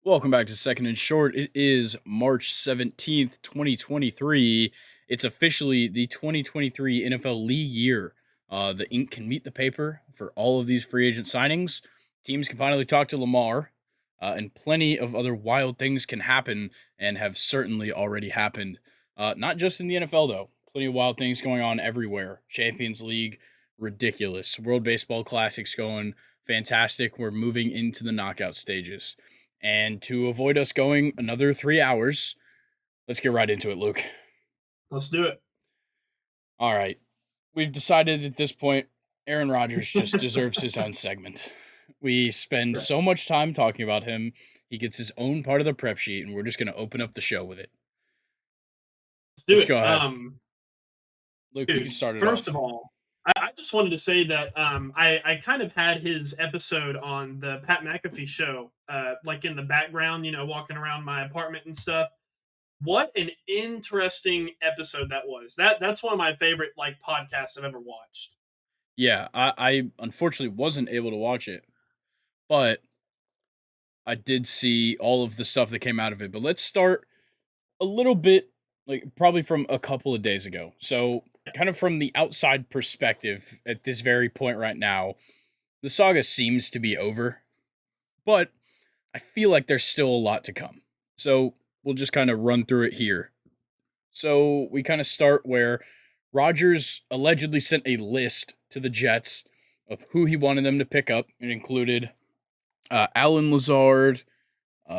Welcome back to Second and Short. It is March 17th, 2023. It's officially the 2023 NFL League year. The ink can meet the paper for all of these free agent signings. Teams can finally talk to Lamar, and plenty of other wild things can happen and have certainly already happened. Not just in the NFL, though. Plenty of wild things going on everywhere. Champions League, ridiculous. World Baseball Classics going fantastic. We're moving into the knockout stages. And to avoid us going another 3 hours, let's get right into it, Luke. Let's do it. All right. We've decided at this point, Aaron Rodgers just deserves his own segment. We spend so Correct. much time talking about him. He gets his own part of the prep sheet, and we're just going to open up the show with it. Let's do Let's go it. ahead. Luke, you can Dude, start it first off. of all, I just wanted to say that I kind of had his episode on the Pat McAfee show, like in the background, walking around my apartment and stuff. What an interesting episode that was. That's one of my favorite like podcasts I've ever watched. Yeah, I unfortunately wasn't able to watch it, but I did see all of the stuff that came out of it. But let's start a little bit, like probably from a couple of days ago. So, kind of from the outside perspective at this very point right now, the saga seems to be over, but I feel like there's still a lot to come. So, we'll just kind of run through it here. So, we kind of start where Rodgers allegedly sent a list to the Jets of who he wanted them to pick up. It included Alan Lazard,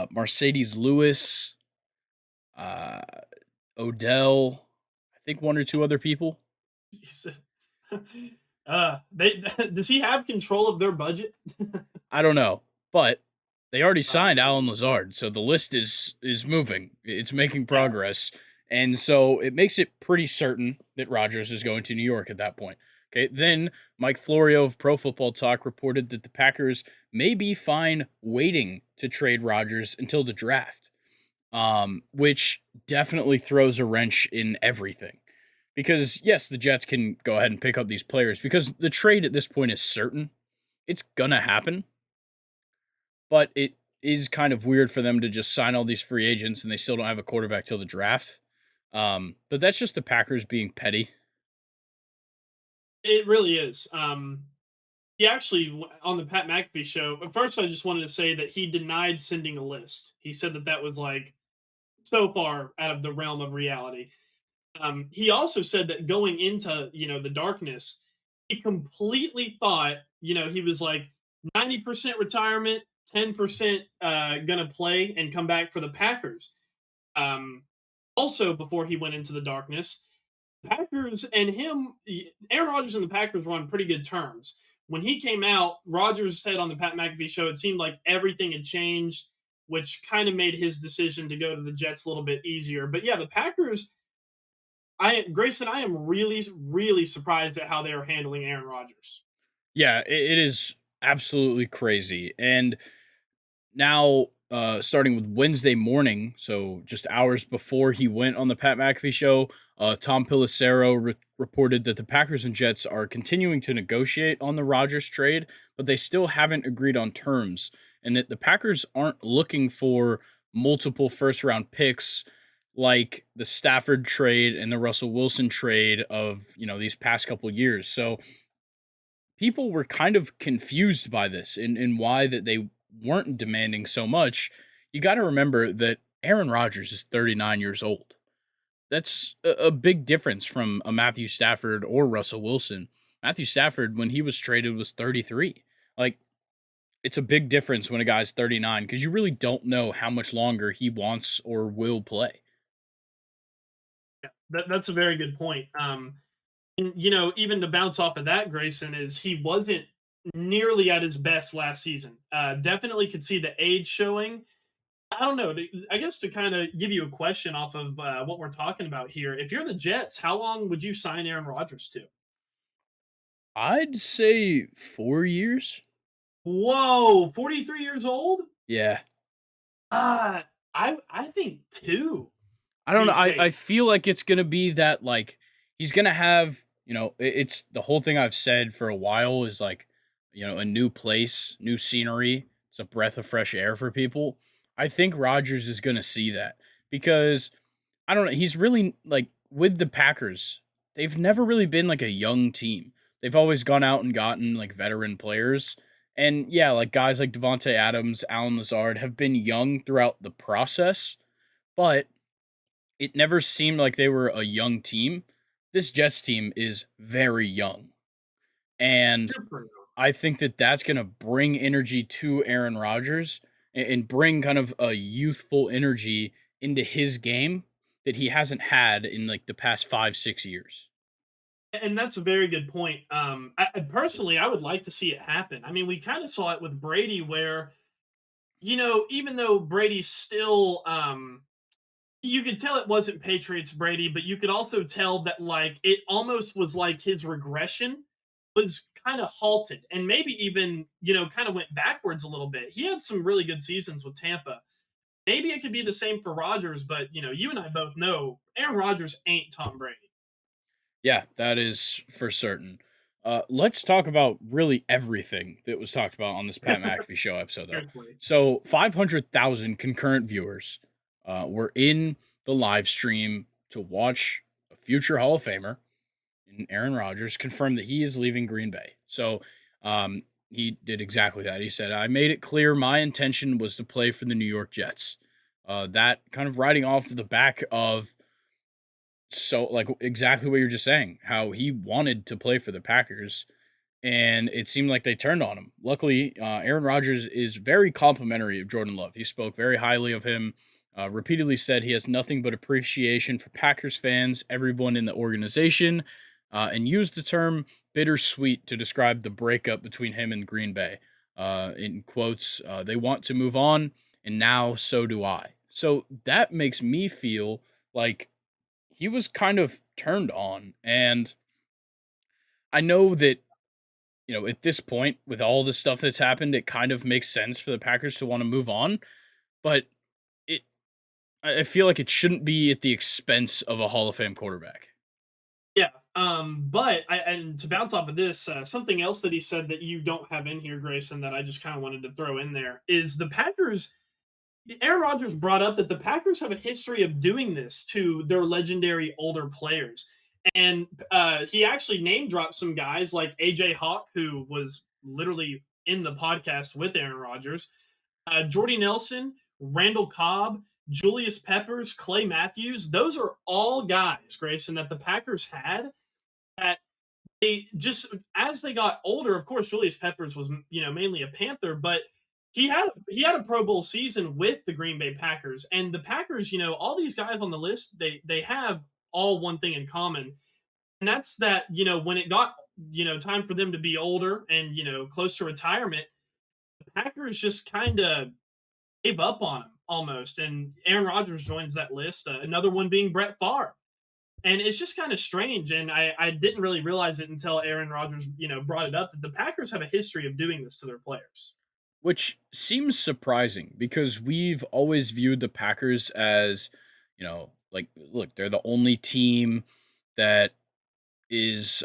Mercedes Lewis, uh, Odell, I think one or two other people. Jesus. They does he have control of their budget? I don't know, but they already Oh, signed Alan Lazard, so the list is moving. It's making yeah. progress, and so it makes it pretty certain that Rodgers is going to New York at that point. Okay, then Mike Florio of Pro Football Talk reported that the Packers may be fine waiting to trade Rodgers until the draft, which definitely throws a wrench in everything. Because yes, the Jets can go ahead and pick up these players because the trade at this point is certain. It's gonna happen, but it is kind of weird for them to just sign all these free agents and they still don't have a quarterback till the draft. But that's just the Packers being petty. It really is. He actually on the Pat McAfee show. At first, I just wanted to say that he denied sending a list. He said that that was like so far out of the realm of reality. He also said that going into the darkness, he completely thought he was like 90% retirement, 10% gonna play and come back for the Packers. Um, Also, before he went into the darkness, Packers and him, Aaron Rodgers and the Packers were on pretty good terms. When he came out, Rodgers said on the Pat McAfee show, it seemed like everything had changed, which kind of made his decision to go to the Jets a little bit easier. But yeah, the Packers, Grayson, I am really, really surprised at how they are handling Aaron Rodgers. Yeah, it is absolutely crazy. And now, starting with Wednesday morning, so just hours before he went on the Pat McAfee show, Tom Pelissero reported that the Packers and Jets are continuing to negotiate on the Rodgers trade, but they still haven't agreed on terms, and that the Packers aren't looking for multiple first round picks like the Stafford trade and the Russell Wilson trade of these past couple years. So people were kind of confused by this and why that they weren't demanding so much. You got to remember that Aaron Rodgers is 39 years old. That's a big difference from a Matthew Stafford or Russell Wilson. Matthew Stafford, when he was traded, was 33. Like, it's a big difference when a guy's 39 because you really don't know how much longer he wants or will play. That's a very good point. And, even to bounce off of that, Grayson, is he wasn't nearly at his best last season. Definitely could see the age showing. I don't know. I guess to kind of give you a question off of what we're talking about here, if you're the Jets, how long would you sign Aaron Rodgers to? I'd say 4 years. Whoa, 43 years old? Yeah. I think two. I don't Be know. I safe. feel like it's gonna be that like he's gonna have it's the whole thing I've said for a while is like a new place, new scenery. It's a breath of fresh air for people. I think Rodgers is gonna see that because I don't know, he's really like with the Packers, they've never really been like a young team. They've always gone out and gotten like veteran players. And yeah, like guys like Devontae Adams, Alan Lazard have been young throughout the process, but it never seemed like they were a young team. This Jets team is very young. And Super. I think that that's going to bring energy to Aaron Rodgers and bring kind of a youthful energy into his game that he hasn't had in like the past 5, 6 years. And that's a very good point. Personally, I would like to see it happen. I mean, we kind of saw it with Brady, where even though Brady's still, you could tell it wasn't Patriots Brady, but you could also tell that like it almost was like his regression was kind of halted, and maybe even kind of went backwards a little bit. He had some really good seasons with Tampa. Maybe it could be the same for Rodgers, but you and I both know Aaron Rodgers ain't Tom Brady. Yeah, that is for certain. Let's talk about really everything that was talked about on this Pat McAfee show episode, though. Seriously. So, 500,000 concurrent viewers were in the live stream to watch a future Hall of Famer, and Aaron Rodgers, confirmed that he is leaving Green Bay. So, he did exactly that. He said, "I made it clear my intention was to play for the New York Jets." That kind of riding off the back of so like exactly what you're just saying, how he wanted to play for the Packers, and it seemed like they turned on him. Luckily, Aaron Rodgers is very complimentary of Jordan Love. He spoke very highly of him, repeatedly said he has nothing but appreciation for Packers fans, everyone in the organization, and used the term bittersweet to describe the breakup between him and Green Bay. In quotes, they want to move on, and now so do I. So that makes me feel like he was kind of turned on. And I know that, at this point, with all the stuff that's happened, it kind of makes sense for the Packers to want to move on. But it, I feel like it shouldn't be at the expense of a Hall of Fame quarterback. Yeah. But and to bounce off of this, something else that he said that you don't have in here, Grayson, that I just kind of wanted to throw in there is the Packers. Aaron Rodgers brought up that the Packers have a history of doing this to their legendary older players. And he actually name dropped some guys like AJ Hawk, who was literally in the podcast with Aaron Rodgers, Jordy Nelson, Randall Cobb, Julius Peppers, Clay Matthews. Those are all guys, Grayson, that the Packers had that they just as they got older. Of course, Julius Peppers was mainly a Panther, but he had a Pro Bowl season with the Green Bay Packers, and the Packers. All these guys on the list, they have all one thing in common, and that's that when it got time for them to be older and close to retirement, the Packers just kind of gave up on him almost, and Aaron Rodgers joins that list. Another one being Brett Favre. And it's just kind of strange, and I didn't really realize it until Aaron Rodgers, brought it up that the Packers have a history of doing this to their players. Which seems surprising because we've always viewed the Packers as, like, look, they're the only team that is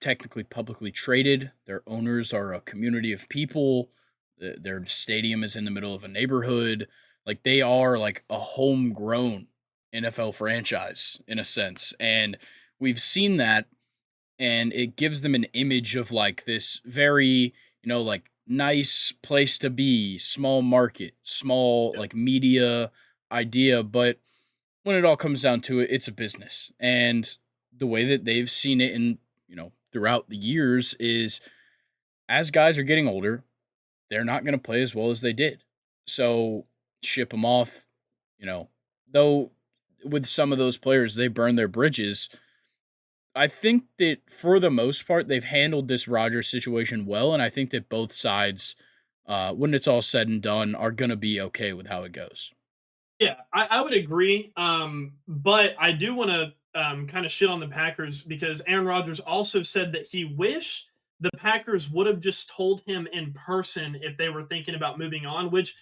technically publicly traded. Their owners are a community of people. Their stadium is in the middle of a neighborhood. Like they are like a homegrown NFL franchise in a sense, and we've seen that, and it gives them an image of like this very like nice place to be, small market, small Yeah. like media idea, but when it all comes down to it, it's a business. And the way that they've seen it in, throughout the years is as guys are getting older, they're not going to play as well as they did. So ship them off, you know, though with some of those players, they burn their bridges. I think that for the most part, they've handled this Rodgers situation well. And I think that both sides, when it's all said and done, are going to be okay with how it goes. Yeah, I would agree. But I do want to kind of shit on the Packers because Aaron Rodgers also said that he wished the Packers would have just told him in person if they were thinking about moving on, which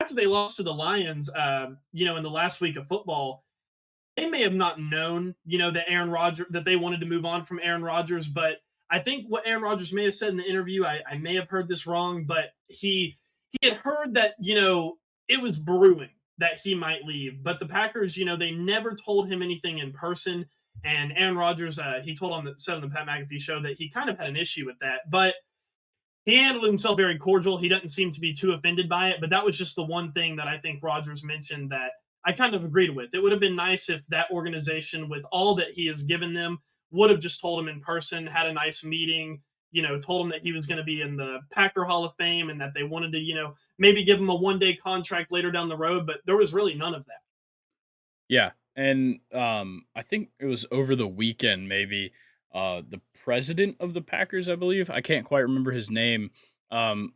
after they lost to the Lions, in the last week of football, they may have not known, that Aaron Rodgers that they wanted to move on from Aaron Rodgers. But I think what Aaron Rodgers may have said in the interview, I may have heard this wrong, but he had heard that it was brewing that he might leave. But the Packers, they never told him anything in person. And Aaron Rodgers, he told on the said on the Pat McAfee show that he kind of had an issue with that, but he handled himself very cordial. He doesn't seem to be too offended by it. But that was just the one thing that I think Rodgers mentioned that I kind of agreed with. It would have been nice if that organization, with all that he has given them, would have just told him in person, had a nice meeting, told him that he was going to be in the Packer Hall of Fame and that they wanted to, maybe give him a 1 day contract later down the road. But there was really none of that. Yeah, and I think it was over the weekend, maybe the president of the Packers, I believe, I can't quite remember his name, um,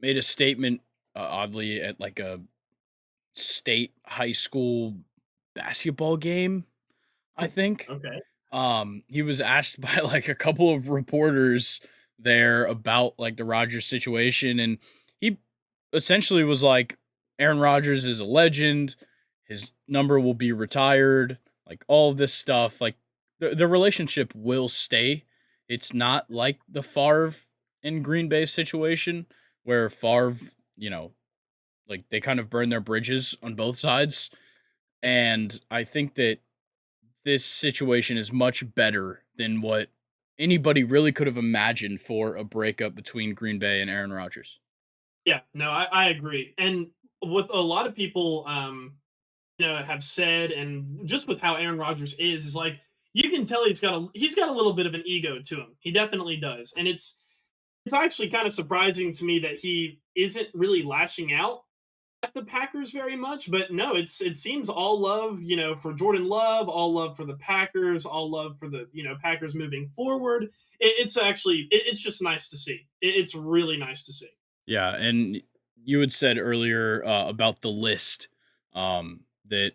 made a statement oddly at like a state high school basketball game, I Oh, think. okay. He was asked by like a couple of reporters there about like the Rodgers situation, and he essentially was like, Aaron Rodgers is a legend. His number will be retired. Like all of this stuff. Like the relationship will stay. It's not like the Favre and Green Bay situation where Favre, you know, like they kind of burn their bridges on both sides. And I think that this situation is much better than what anybody really could have imagined for a breakup between Green Bay and Aaron Rodgers. Yeah, no, I agree. And what a lot of people have said, and just with how Aaron Rodgers is like you can tell he's got a little bit of an ego to him. He definitely does. And it's actually kind of surprising to me that he isn't really lashing out at the Packers very much, but no, it seems all love, for Jordan Love, all love for the Packers, all love for the Packers moving forward. It's actually it's just nice to see. It's really nice to see. Yeah, and you had said earlier about the list that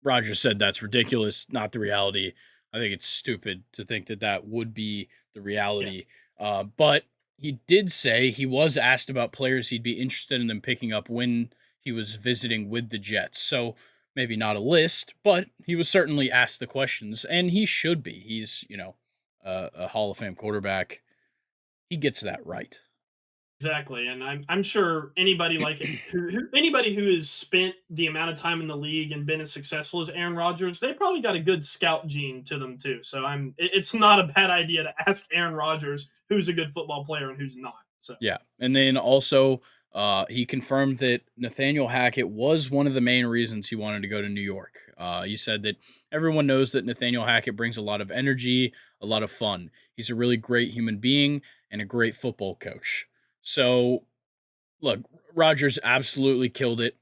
Roger said that's ridiculous, not the reality. I think it's stupid to think that that would be the Yeah, reality. But he did say he was asked about players he'd be interested in them picking up when he was visiting with the Jets. So maybe not a list, but he was certainly asked the questions, and he should be. He's, a Hall of Fame quarterback. He gets that right. exactly. And I'm sure anybody like it, anybody who has spent the amount of time in the league and been as successful as Aaron Rodgers, they probably got a good scout gene to them too. So it's not a bad idea to ask Aaron Rodgers who's a good football player and who's not. So Yeah, and then also, he confirmed that Nathaniel Hackett was one of the main reasons he wanted to go to New York. He said that everyone knows that Nathaniel Hackett brings a lot of energy, a lot of fun. He's a really great human being and a great football coach. So, look, Rogers absolutely killed it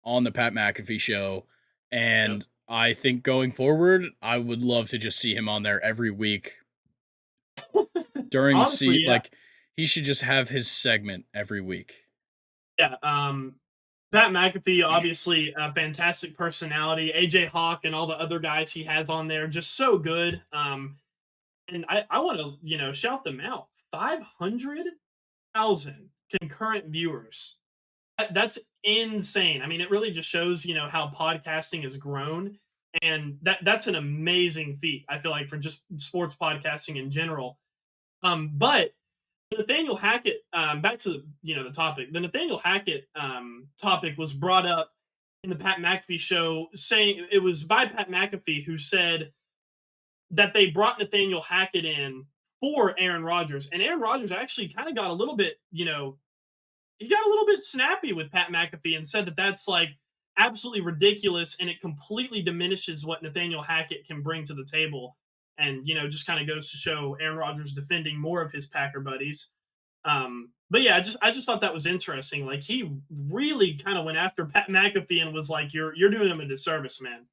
on the Pat McAfee show, yep. and I think going forward, I would love to just see him on there every week during the Honestly, seat. yeah. Like he should just have his segment every week. Yeah, Pat McAfee, obviously a fantastic personality. AJ Hawk and all the other guys he has on there, just so good. And I want to, shout them out. 500,000 concurrent viewers. That's insane. I mean, it really just shows, how podcasting has grown. And that's an amazing feat, I feel like, for just sports podcasting in general. But Nathaniel Hackett, back to the topic. The Nathaniel Hackett topic was brought up in the Pat McAfee show, saying it was by Pat McAfee who said that they brought Nathaniel Hackett in for Aaron Rodgers, and Aaron Rodgers actually kind of got a little bit, he got a little bit snappy with Pat McAfee and said that that's like absolutely ridiculous, and it completely diminishes what Nathaniel Hackett can bring to the table. And just kind of goes to show Aaron Rodgers defending more of his Packer buddies. But yeah, I just thought that was interesting. Like he really kind of went after Pat McAfee and was like, "You're doing him a disservice, man."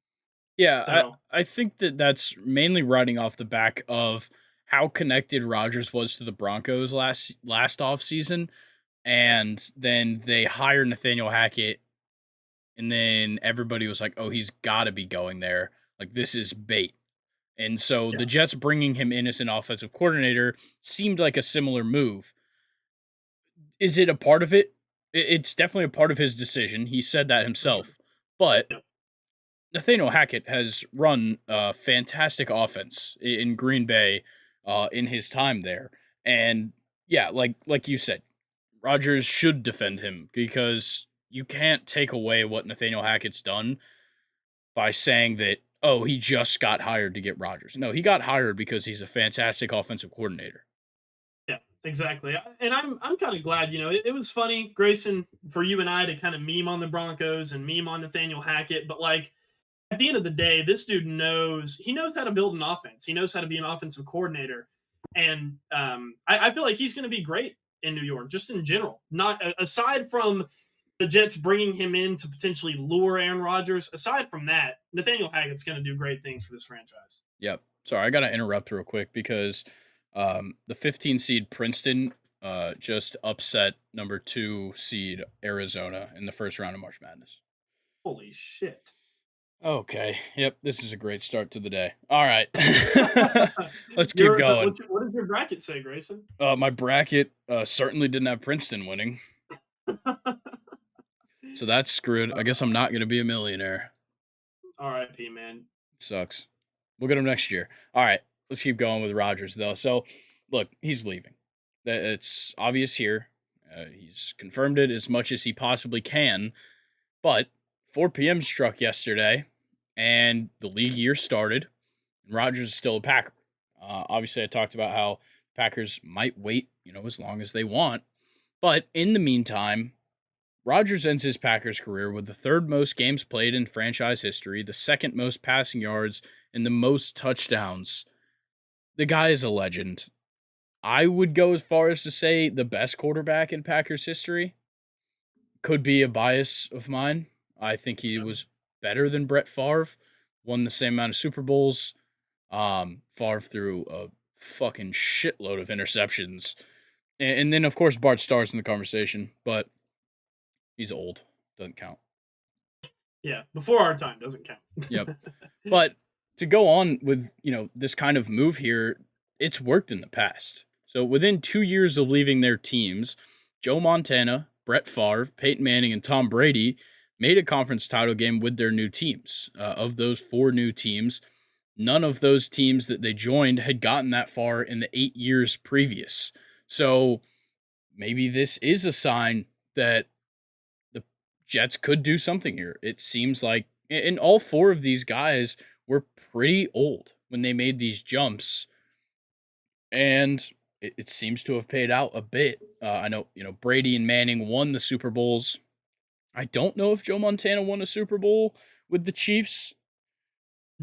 Yeah, So I think that that's mainly riding off the back of how connected Rodgers was to the Broncos last offseason, and then they hired Nathaniel Hackett, and then everybody was like, "Oh, he's got to be going there. Like this is bait." And so yeah, the Jets bringing him in as an offensive coordinator seemed like a similar move. Is it a part of it? It's definitely a part of his decision. He said that for sure. himself, but Yeah, Nathaniel Hackett has run a fantastic offense in Green Bay in his time there, and yeah, like you said, Rodgers should defend him because you can't take away what Nathaniel Hackett's done by saying that, oh, he just got hired to get Rodgers. No, he got hired because he's a fantastic offensive coordinator. Yeah, exactly. And I'm kind of glad, it was funny, Grayson, for you and I to kind of meme on the Broncos and meme on Nathaniel Hackett, but like at the end of the day, this dude knows how to build an offense. He knows how to be an offensive coordinator, and I feel like he's going to be great in New York, just in general. Not aside from the Jets bringing him in to potentially lure Aaron Rodgers. Aside from that, Nathaniel Hackett's going to do great things for this franchise. Yep. Sorry, I got to interrupt real quick because the 15 seed Princeton just upset number 2 seed Arizona in the first round of March Madness. Holy shit. Okay. Yep. This is a great start to the day. All right. Let's keep Your going. what does your bracket say, Grayson? My bracket certainly didn't have Princeton winning. So that's screwed. I guess I'm not going to be a millionaire. R.I.P. Man. Sucks. We'll get him next year. All right. Let's keep going with Rodgers, though. So, look, he's leaving. It's obvious here. He's confirmed it as much as he possibly can. But 4 p.m. struck yesterday, and the league year started, and Rodgers is still a Packer. Obviously, I talked about how Packers might wait, as long as they want. But in the meantime, Rodgers ends his Packers career with the third most games played in franchise history, the second most passing yards, and the most touchdowns. The guy is a legend. I would go as far as to say the best quarterback in Packers history. Could be a bias of mine. I think he was better than Brett Favre, won the same amount of Super Bowls. Favre threw a fucking shitload of interceptions. And then, of course, Bart Starr's in the conversation, but he's old. Doesn't count. Yeah, before our time doesn't count. Yep. But to go on with, this kind of move here, it's worked in the past. So within 2 years of leaving their teams, Joe Montana, Brett Favre, Peyton Manning, and Tom Brady made a conference title game with their new teams. Of those 4 new teams, none of those teams that they joined had gotten that far in the 8 years previous. So maybe this is a sign that the Jets could do something here. It seems like, and all 4 of these guys were pretty old when they made these jumps, and it seems to have paid out a bit. I know, Brady and Manning won the Super Bowls. I don't know if Joe Montana won a Super Bowl with the Chiefs.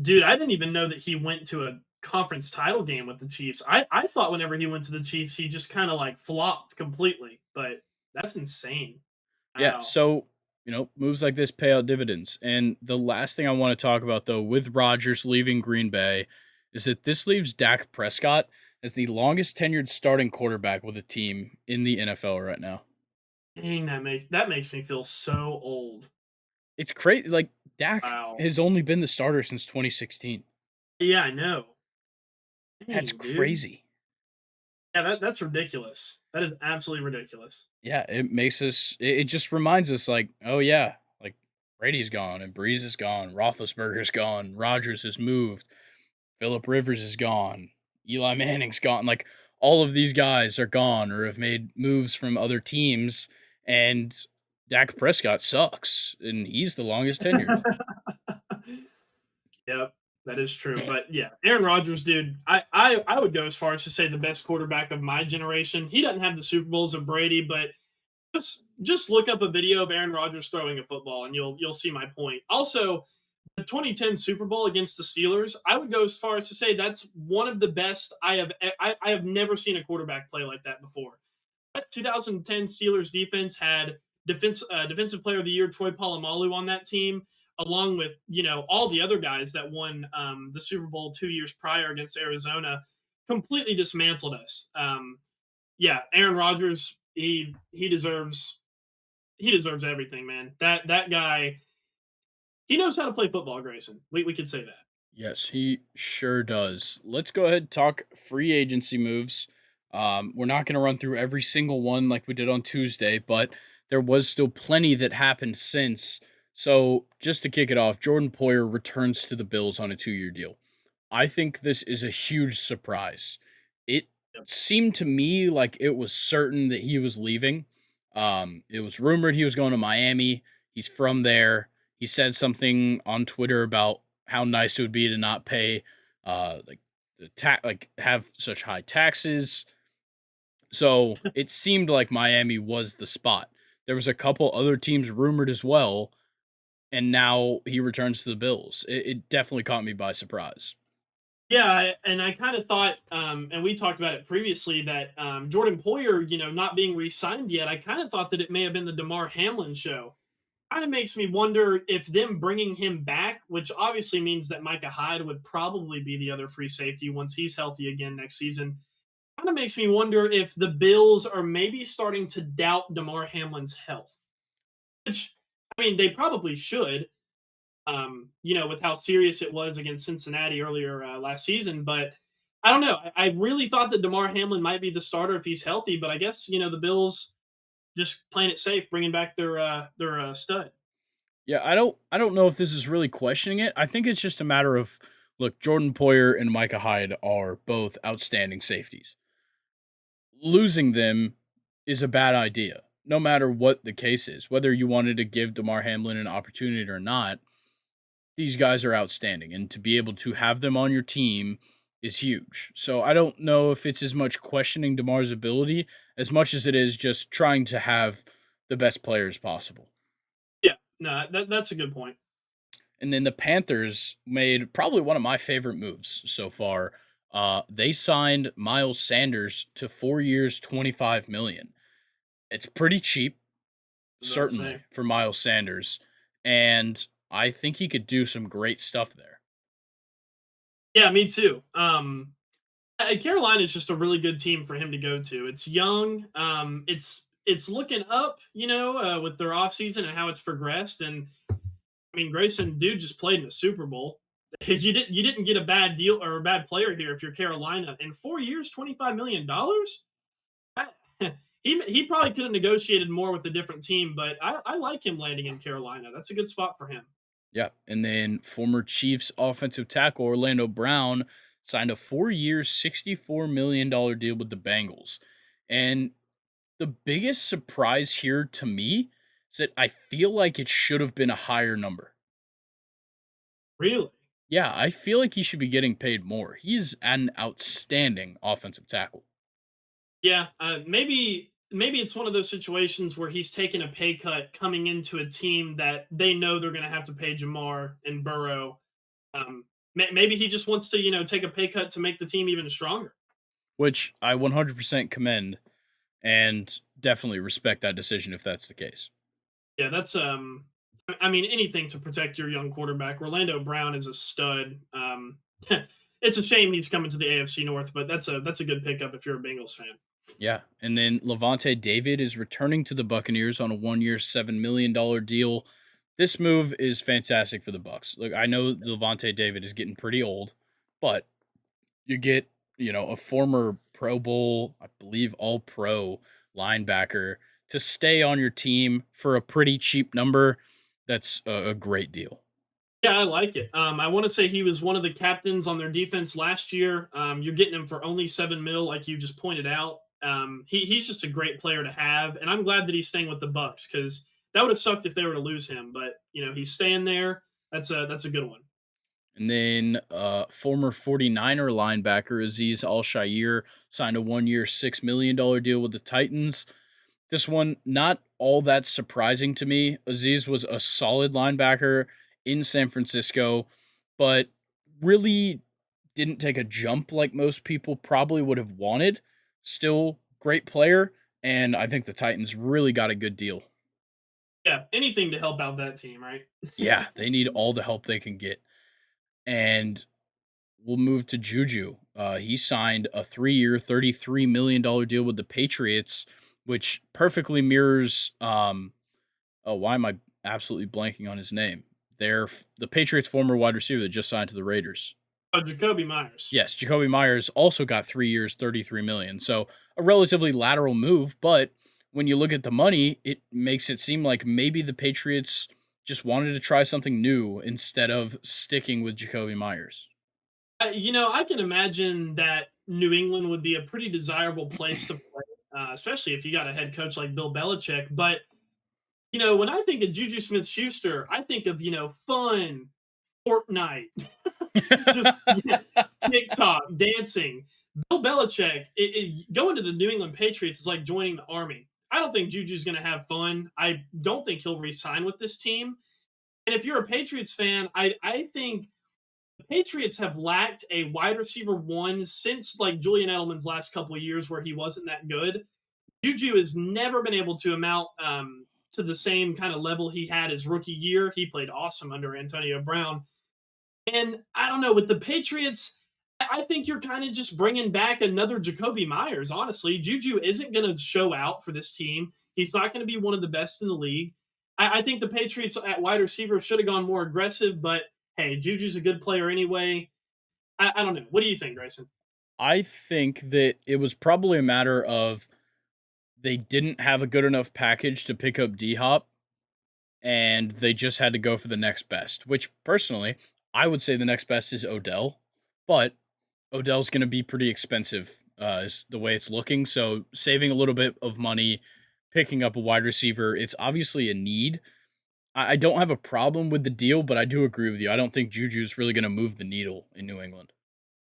Dude, I didn't even know that he went to a conference title game with the Chiefs. I thought whenever he went to the Chiefs, he just kind of like flopped completely. But that's insane. Yeah, Wow. so, moves like this pay out dividends. And the last thing I want to talk about, though, with Rodgers leaving Green Bay, is that this leaves Dak Prescott as the longest tenured starting quarterback with a team in the NFL right now. Dang, that makes me feel so old. It's crazy. Like, Dak Wow. has only been the starter since 2016. Yeah, I know. That's Dang, dude. crazy. Yeah, that's ridiculous. That is absolutely ridiculous. Yeah, it makes us, it just reminds us, like, oh, yeah, like, Brady's gone and Breeze is gone, Roethlisberger's gone, Rodgers has moved, Philip Rivers is gone, Eli Manning's gone. Like, all of these guys are gone or have made moves from other teams, and Dak Prescott sucks, and he's the longest tenured. Yep, that is true. But yeah, Aaron Rodgers, dude, I would go as far as to say the best quarterback of my generation. He doesn't have the Super Bowls of Brady, but just look up a video of Aaron Rodgers throwing a football, and you'll see my point. Also, the 2010 Super Bowl against the Steelers, I would go as far as to say that's one of the best I have never seen a quarterback play like that before. That 2010 Steelers defense had defensive player of the year Troy Polamalu on that team, along with all the other guys that won the Super Bowl 2 years prior against Arizona, completely dismantled us. Yeah, Aaron Rodgers, he deserves everything, man. That guy, he knows how to play football, Grayson. We could say that. Yes, he sure does. Let's go ahead and talk free agency moves. We're not going to run through every single one like we did on Tuesday, but there was still plenty that happened since. So, just to kick it off, Jordan Poyer returns to the Bills on a 2-year deal. I think this is a huge surprise. It Yep. seemed to me like it was certain that he was leaving. It was rumored he was going to Miami. He's from there. He said something on Twitter about how nice it would be to not pay, like like have such high taxes. So it seemed like Miami was the spot. There was a couple other teams rumored as well, and now he returns to the Bills. It definitely caught me by surprise. Yeah, and I kind of thought, and we talked about it previously, that Jordan Poyer, not being re-signed yet, I kind of thought that it may have been the Damar Hamlin show. Kind of makes me wonder if them bringing him back, which obviously means that Micah Hyde would probably be the other free safety once he's healthy again next season. Kind of makes me wonder if the Bills are maybe starting to doubt Damar Hamlin's health, which I mean they probably should, with how serious it was against Cincinnati earlier last season. But I don't know. I really thought that Damar Hamlin might be the starter if he's healthy, but I guess the Bills just playing it safe, bringing back their stud. Yeah, I don't know if this is really questioning it. I think it's just a matter of look, Jordan Poyer and Micah Hyde are both outstanding safeties. Losing them is a bad idea, no matter what the case is. Whether you wanted to give Damar Hamlin an opportunity or not, these guys are outstanding, and to be able to have them on your team is huge. So I don't know if it's as much questioning Damar's ability as much as it is just trying to have the best players possible. Yeah, no, that's a good point. And then the Panthers made probably one of my favorite moves so far. They signed Miles Sanders to 4 years, 25 million. It's pretty cheap, I was about to say. certainly for Miles Sanders, and I think he could do some great stuff there. Yeah, me too. Carolina is just a really good team for him to go to. It's young. It's looking up, with their offseason and how it's progressed. And I mean, Grayson, dude, just played in the Super Bowl. You didn't get a bad deal or a bad player here if you're Carolina. In 4 years, $25 million. He probably could have negotiated more with a different team, but I like him landing in Carolina. That's a good spot for him. Yeah. And then former Chiefs offensive tackle Orlando Brown signed a 4 year, $64 million deal with the Bengals. And the biggest surprise here to me is that I feel like it should have been a higher number. Really? Yeah, I feel like he should be getting paid more. He's an outstanding offensive tackle. Yeah, maybe it's one of those situations where he's taking a pay cut coming into a team that they know they're going to have to pay Jamar and Burrow. Maybe he just wants to take a pay cut to make the team even stronger. Which I 100% commend and definitely respect that decision if that's the case. Yeah, that's I mean anything to protect your young quarterback. Orlando Brown is a stud. It's a shame he's coming to the AFC North, but that's a good pickup if you're a Bengals fan. Yeah, and then Levante David is returning to the Buccaneers on a 1 year, $7 million deal. This move is fantastic for the Bucks. Look, I know Levante David is getting pretty old, but you get, a former Pro Bowl, I believe all pro linebacker to stay on your team for a pretty cheap number. That's a great deal. Yeah, I like it. I want to say he was one of the captains on their defense last year. You're getting him for only 7 mil, like you just pointed out. He's just a great player to have, and I'm glad that he's staying with the Bucks because that would have sucked if they were to lose him. But he's staying there. That's a good one. And then former 49er linebacker Aziz Al Shair signed a 1 year, $6 million deal with the Titans. This one, not all that surprising to me. Aziz was a solid linebacker in San Francisco, but really didn't take a jump like most people probably would have wanted. Still, great player, and I think the Titans really got a good deal. Yeah, anything to help out that team, right? Yeah, they need all the help they can get. And we'll move to Juju. He signed a 3 year, $33 million deal with the Patriots, which perfectly mirrors. Oh, why am I absolutely blanking on his name? The Patriots' former wide receiver that just signed to the Raiders. Jacoby Myers. Yes, Jacoby Myers also got 3 years, 33 million. So a relatively lateral move, but when you look at the money, it makes it seem like maybe the Patriots just wanted to try something new instead of sticking with Jacoby Myers. I can imagine that New England would be a pretty desirable place to play. especially if you got a head coach like Bill Belichick. But when I think of Juju Smith-Schuster, I think of fun, Fortnite, just yeah, TikTok, dancing. Bill Belichick, going to the New England Patriots is like joining the army. I don't think Juju's going to have fun. I don't think he'll re-sign with this team. And if you're a Patriots fan, I think the Patriots have lacked a wide receiver one since like Julian Edelman's last couple of years where he wasn't that good. Juju has never been able to amount to the same kind of level he had his rookie year. He played awesome under Antonio Brown. And I don't know, with the Patriots, I think you're kind of just bringing back another Jacoby Myers, honestly. Juju isn't going to show out for this team. He's not going to be one of the best in the league. I think the Patriots at wide receiver should have gone more aggressive, but hey, Juju's a good player anyway. I don't know. What do you think, Grayson? I think that it was probably a matter of they didn't have a good enough package to pick up D Hop, and they just had to go for the next best, which personally, I would say the next best is Odell, but Odell's going to be pretty expensive, is the way it's looking. So saving a little bit of money, picking up a wide receiver, it's obviously a need. I don't have a problem with the deal, but I do agree with you. I don't think Juju's really going to move the needle in New England.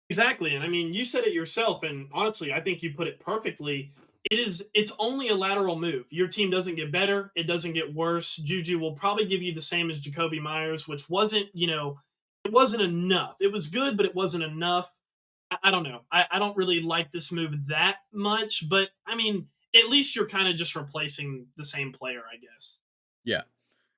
Exactly. And I mean, you said it yourself, and honestly, I think you put it perfectly. It's only a lateral move. Your team doesn't get better, it doesn't get worse. Juju will probably give you the same as Jacoby Myers, which wasn't, it wasn't enough. It was good, but it wasn't enough. I don't know. I don't really like this move that much, but I mean, at least you're kind of just replacing the same player, I guess. Yeah.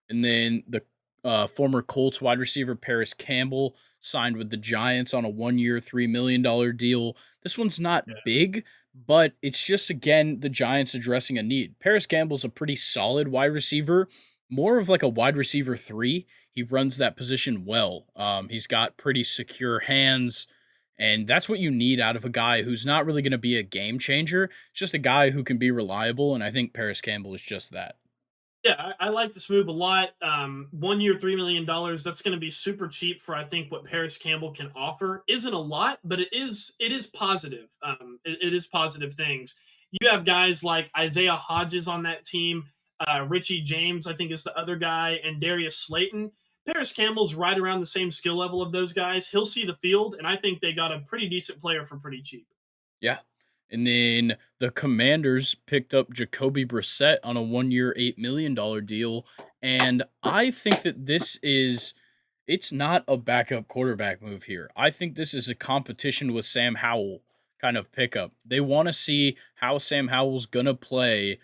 And then the former Colts wide receiver Paris Campbell signed with the Giants on a 1 year, $3 million deal. This one's not big, but it's just, again, the Giants addressing a need. Paris Campbell's a pretty solid wide receiver, more of like a wide receiver three. He runs that position well. He's got pretty secure hands. And that's what you need out of a guy who's not really going to be a game changer. It's just a guy who can be reliable. And I think Paris Campbell is just that. Yeah, I like this move a lot. 1 year, $3 million. That's going to be super cheap for I think what Paris Campbell can offer. Isn't a lot, but it is positive. It is positive things. You have guys like Isaiah Hodges on that team. Richie James, I think, is the other guy, and Darius Slayton. Paris Campbell's right around the same skill level of those guys. He'll see the field, and I think they got a pretty decent player for pretty cheap. Yeah. And then the Commanders picked up Jacoby Brissett on a 1 year, $8 million deal. And I think that it's not a backup quarterback move here. I think this is a competition with Sam Howell kind of pickup. They want to see how Sam Howell's going to play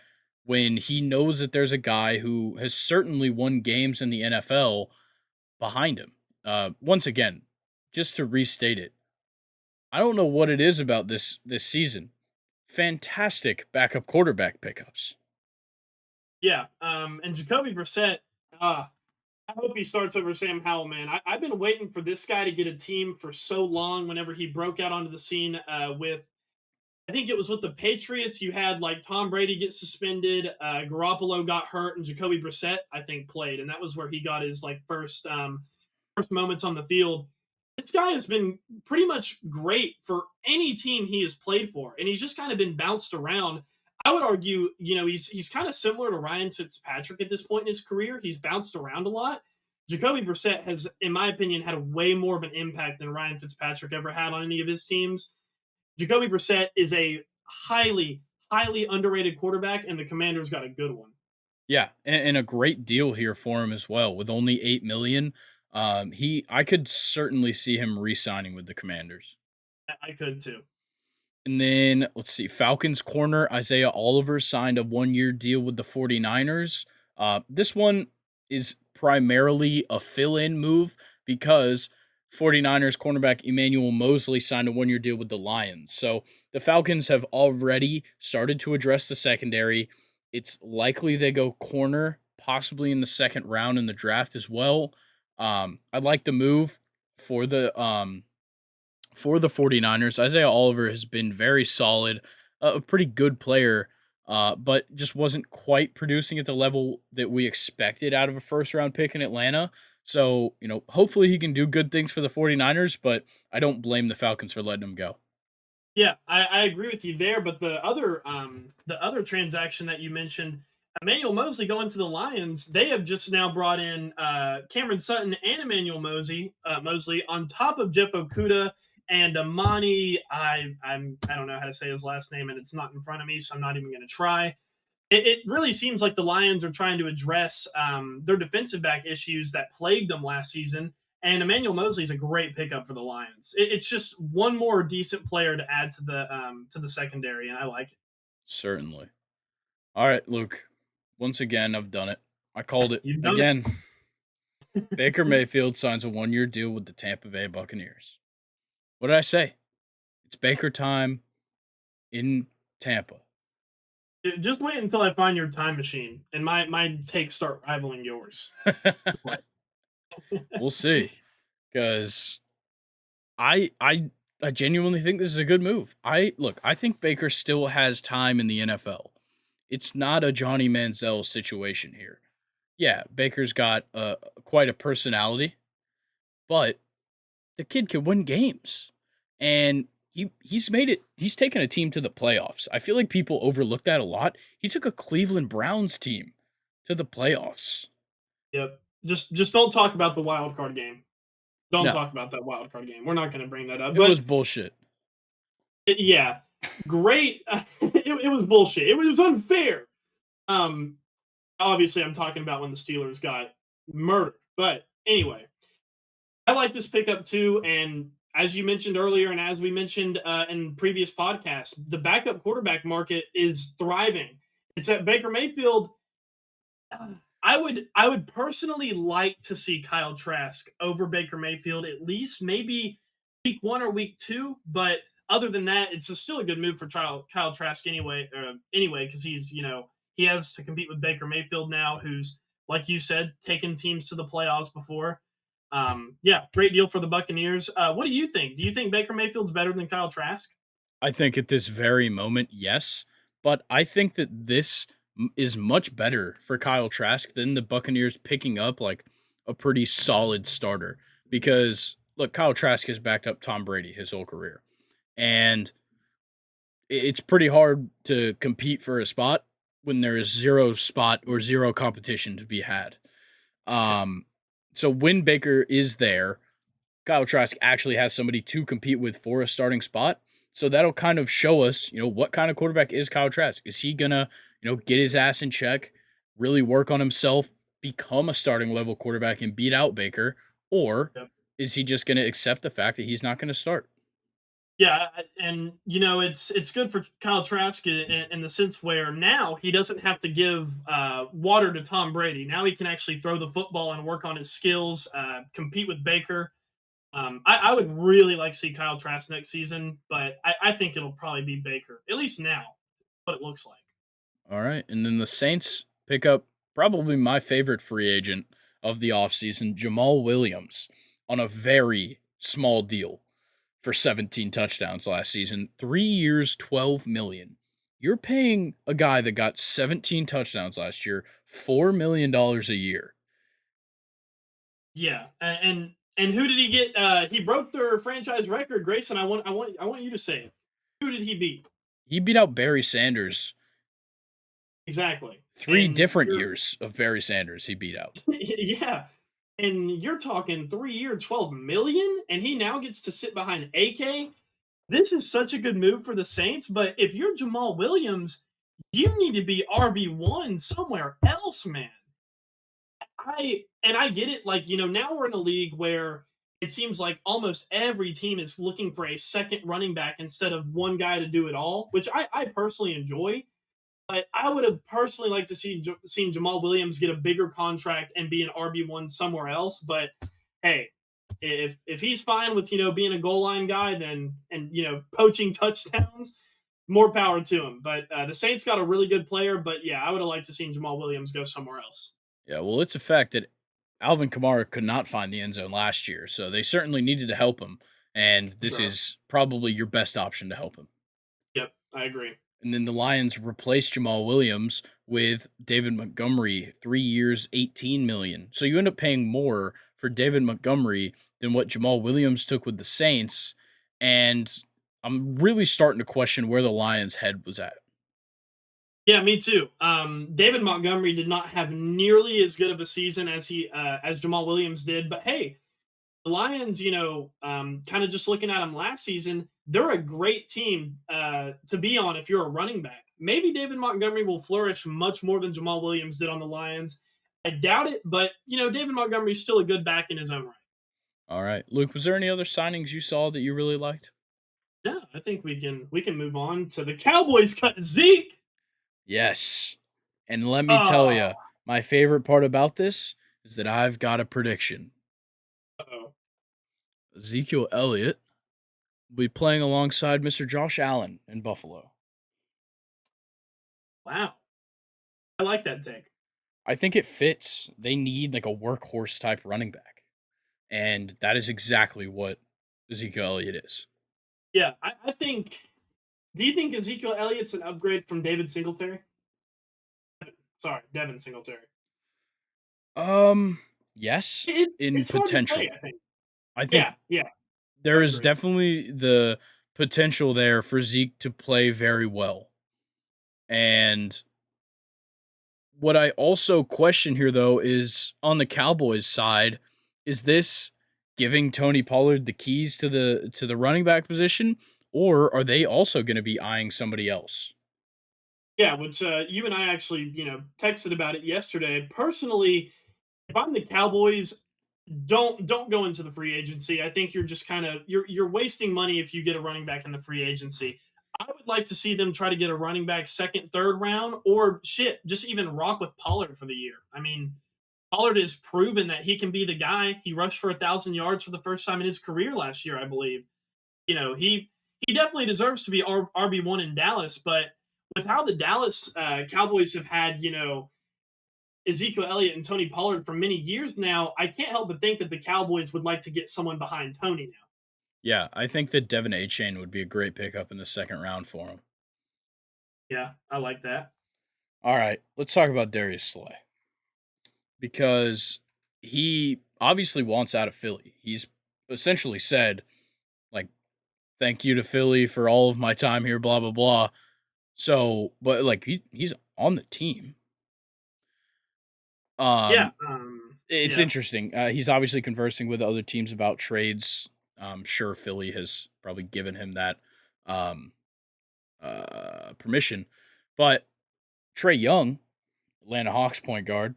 when he knows that there's a guy who has certainly won games in the NFL behind him. Once again, just to restate it, I don't know what it is about this season. Fantastic backup quarterback pickups. Yeah, and Jacoby Brissett, I hope he starts over Sam Howell, man. I've been waiting for this guy to get a team for so long. Whenever he broke out onto the scene with, I think it was with the Patriots, you had like Tom Brady get suspended, Garoppolo got hurt, and Jacoby Brissett, I think, played, and that was where he got his like first moments on the field. This guy has been pretty much great for any team he has played for, and he's just kind of been bounced around. I would argue, he's kind of similar to Ryan Fitzpatrick at this point in his career. He's bounced around a lot. Jacoby Brissett has, in my opinion, had a way more of an impact than Ryan Fitzpatrick ever had on any of his teams. Jacoby Brissett is a highly, highly underrated quarterback, and the Commanders got a good one. Yeah, and a great deal here for him as well. With only 8 million, I could certainly see him re-signing with the Commanders. I could too. And then let's see, Falcons corner Isaiah Oliver signed a 1 year deal with the 49ers. This one is primarily a fill-in move because 49ers cornerback Emmanuel Mosley signed a 1 year deal with the Lions. So the Falcons have already started to address the secondary. It's likely they go corner, possibly in the second round in the draft as well. I like the move for the 49ers. Isaiah Oliver has been very solid, a pretty good player, but just wasn't quite producing at the level that we expected out of a first round pick in Atlanta. So, hopefully he can do good things for the 49ers, but I don't blame the Falcons for letting him go. Yeah, I agree with you there. But the other transaction that you mentioned, Emmanuel Mosley going to the Lions, they have just now brought in Cameron Sutton and Emmanuel Mosley on top of Jeff Okuda and Amani. I don't know how to say his last name, and it's not in front of me, so I'm not even going to try. It really seems like the Lions are trying to address their defensive back issues that plagued them last season. And Emmanuel Mosley is a great pickup for the Lions. It's just one more decent player to add to the secondary, and I like it. Certainly. All right, Luke. Once again, I've done it. I called it You've done it. again. Baker Mayfield signs a 1-year deal with the Tampa Bay Buccaneers. What did I say? It's Baker time in Tampa. Just wait until I find your time machine, and my takes start rivaling yours. We'll see. Because I I I genuinely think this is a good move. I think Baker still has time in the NFL. It's not a Johnny Manziel situation here. Yeah, Baker's got quite a personality, but the kid can win games. And he's taken a team to the playoffs. I feel like people overlook that a lot. He took a Cleveland Browns team to the playoffs. Yep. Just don't talk about the wild card game. Don't No, talk about that wild card game. We're not going to bring that up. it But was bullshit. yeah, great. It was bullshit. It was unfair. Um, Obviously, I'm talking about when the Steelers got murdered. But anyway, I like this pickup too. And as you mentioned earlier, and as we mentioned in previous podcasts, the backup quarterback market is thriving. It's at Baker Mayfield. I would personally like to see Kyle Trask over Baker Mayfield at least maybe week 1 or week 2, but other than that, it's still a good move for Kyle Trask anyway, because he has to compete with Baker Mayfield now, who's like you said, taken teams to the playoffs before. Yeah, great deal for the Buccaneers. What do you think? Do you think Baker Mayfield's better than Kyle Trask? I think at this very moment, yes. But I think that this is much better for Kyle Trask than the Buccaneers picking up like a pretty solid starter. Because look, Kyle Trask has backed up Tom Brady his whole career. And it's pretty hard to compete for a spot when there is zero spot or zero competition to be had. Yeah, Um, so when Baker is there, Kyle Trask actually has somebody to compete with for a starting spot. So that'll kind of show us, what kind of quarterback is Kyle Trask? Is he gonna, get his ass in check, really work on himself, become a starting level quarterback and beat out Baker, or yeah. is he just gonna accept the fact that he's not gonna start? Yeah, and it's good for Kyle Trask in the sense where now he doesn't have to give water to Tom Brady. Now he can actually throw the football and work on his skills, compete with Baker. I would really like to see Kyle Trask next season, but I think it'll probably be Baker at least now. What it looks like. All right. And then the Saints pick up probably my favorite free agent of the offseason, Jamal Williams, on a very small deal for 17 touchdowns last season. 3 years, 12 million. You're paying a guy that got 17 touchdowns last year, $4 million a year. Yeah, and who did he get? He broke their franchise record, Grayson. I want you to say it. Who did he beat? He beat out Barry Sanders. Exactly. 3 And different you're years of Barry Sanders he beat out. yeah. And you're talking 3 year, 12 million, and he now gets to sit behind AK. This is such a good move for the Saints. But if you're Jamal Williams, you need to be RB1 somewhere else, man. I get it. Like, now we're in a league where it seems like almost every team is looking for a second running back instead of one guy to do it all, which I personally enjoy. But I would have personally liked to seen Jamal Williams get a bigger contract and be an RB1 somewhere else. But hey, if he's fine with being a goal line guy, then and poaching touchdowns, more power to him. But the Saints got a really good player. But yeah, I would have liked to seen Jamal Williams go somewhere else. Yeah, well, it's a fact that Alvin Kamara could not find the end zone last year, so they certainly needed to help him, and this Sure. is probably your best option to help him. Yep, I agree. And then the Lions replaced Jamal Williams with David Montgomery, 3 years, 18 million. So you end up paying more for David Montgomery than what Jamal Williams took with the Saints, and I'm really starting to question where the Lions' head was at. Yeah, me too. David Montgomery did not have nearly as good of a season as Jamal Williams did, but hey, the Lions, kind of just looking at them last season, they're a great team to be on if you're a running back. Maybe David Montgomery will flourish much more than Jamal Williams did on the Lions. I doubt it, but David Montgomery's still a good back in his own right. All right, Luke, was there any other signings you saw that you really liked? Yeah, I think we can move on to the Cowboys cut Zeke. Yes. And let me tell Oh, you, my favorite part about this is that I've got a prediction. uh-oh. Ezekiel Elliott will be playing alongside Mr. Josh Allen in Buffalo. Wow. I like that take. I think it fits. They need like a workhorse type running back. And that is exactly what Ezekiel Elliott is. Yeah, I think. Do you think Ezekiel Elliott's an upgrade from David Singletary? Sorry, Devin Singletary. Um, yes, in It's hard to say, potential. I think. I think Yeah, yeah, I there would is agree. definitely the potential there for Zeke to play very well. And what I also question here, though, is on the Cowboys side, is this giving Tony Pollard the keys to the running back position, or are they also going to be eyeing somebody else? Yeah, which you and I actually, texted about it yesterday. Personally, if I'm the Cowboys, don't go into the free agency. I think you're just kind of you're wasting money if you get a running back in the free agency. I would like to see them try to get a running back second, third round, or shit, just even rock with Pollard for the year. I mean, Pollard has proven that he can be the guy. He rushed for 1,000 yards for the first time in his career last year, I believe. He definitely deserves to be RB1 in Dallas, but with how the Dallas Cowboys have had Ezekiel Elliott and Tony Pollard for many years now, I can't help but think that the Cowboys would like to get someone behind Tony now. Yeah, I think that Devin A. Chain would be a great pickup in the second round for him. Yeah, I like that. All right, let's talk about Darius Slay because he obviously wants out of Philly. He's essentially said, like, thank you to Philly for all of my time here, blah, blah, blah. So, but like he's on the team. Yeah, Um, it's yeah, interesting. He's obviously conversing with other teams about trades. I'm sure Philly has probably given him that um, permission. But Trey Young, Atlanta Hawks point guard,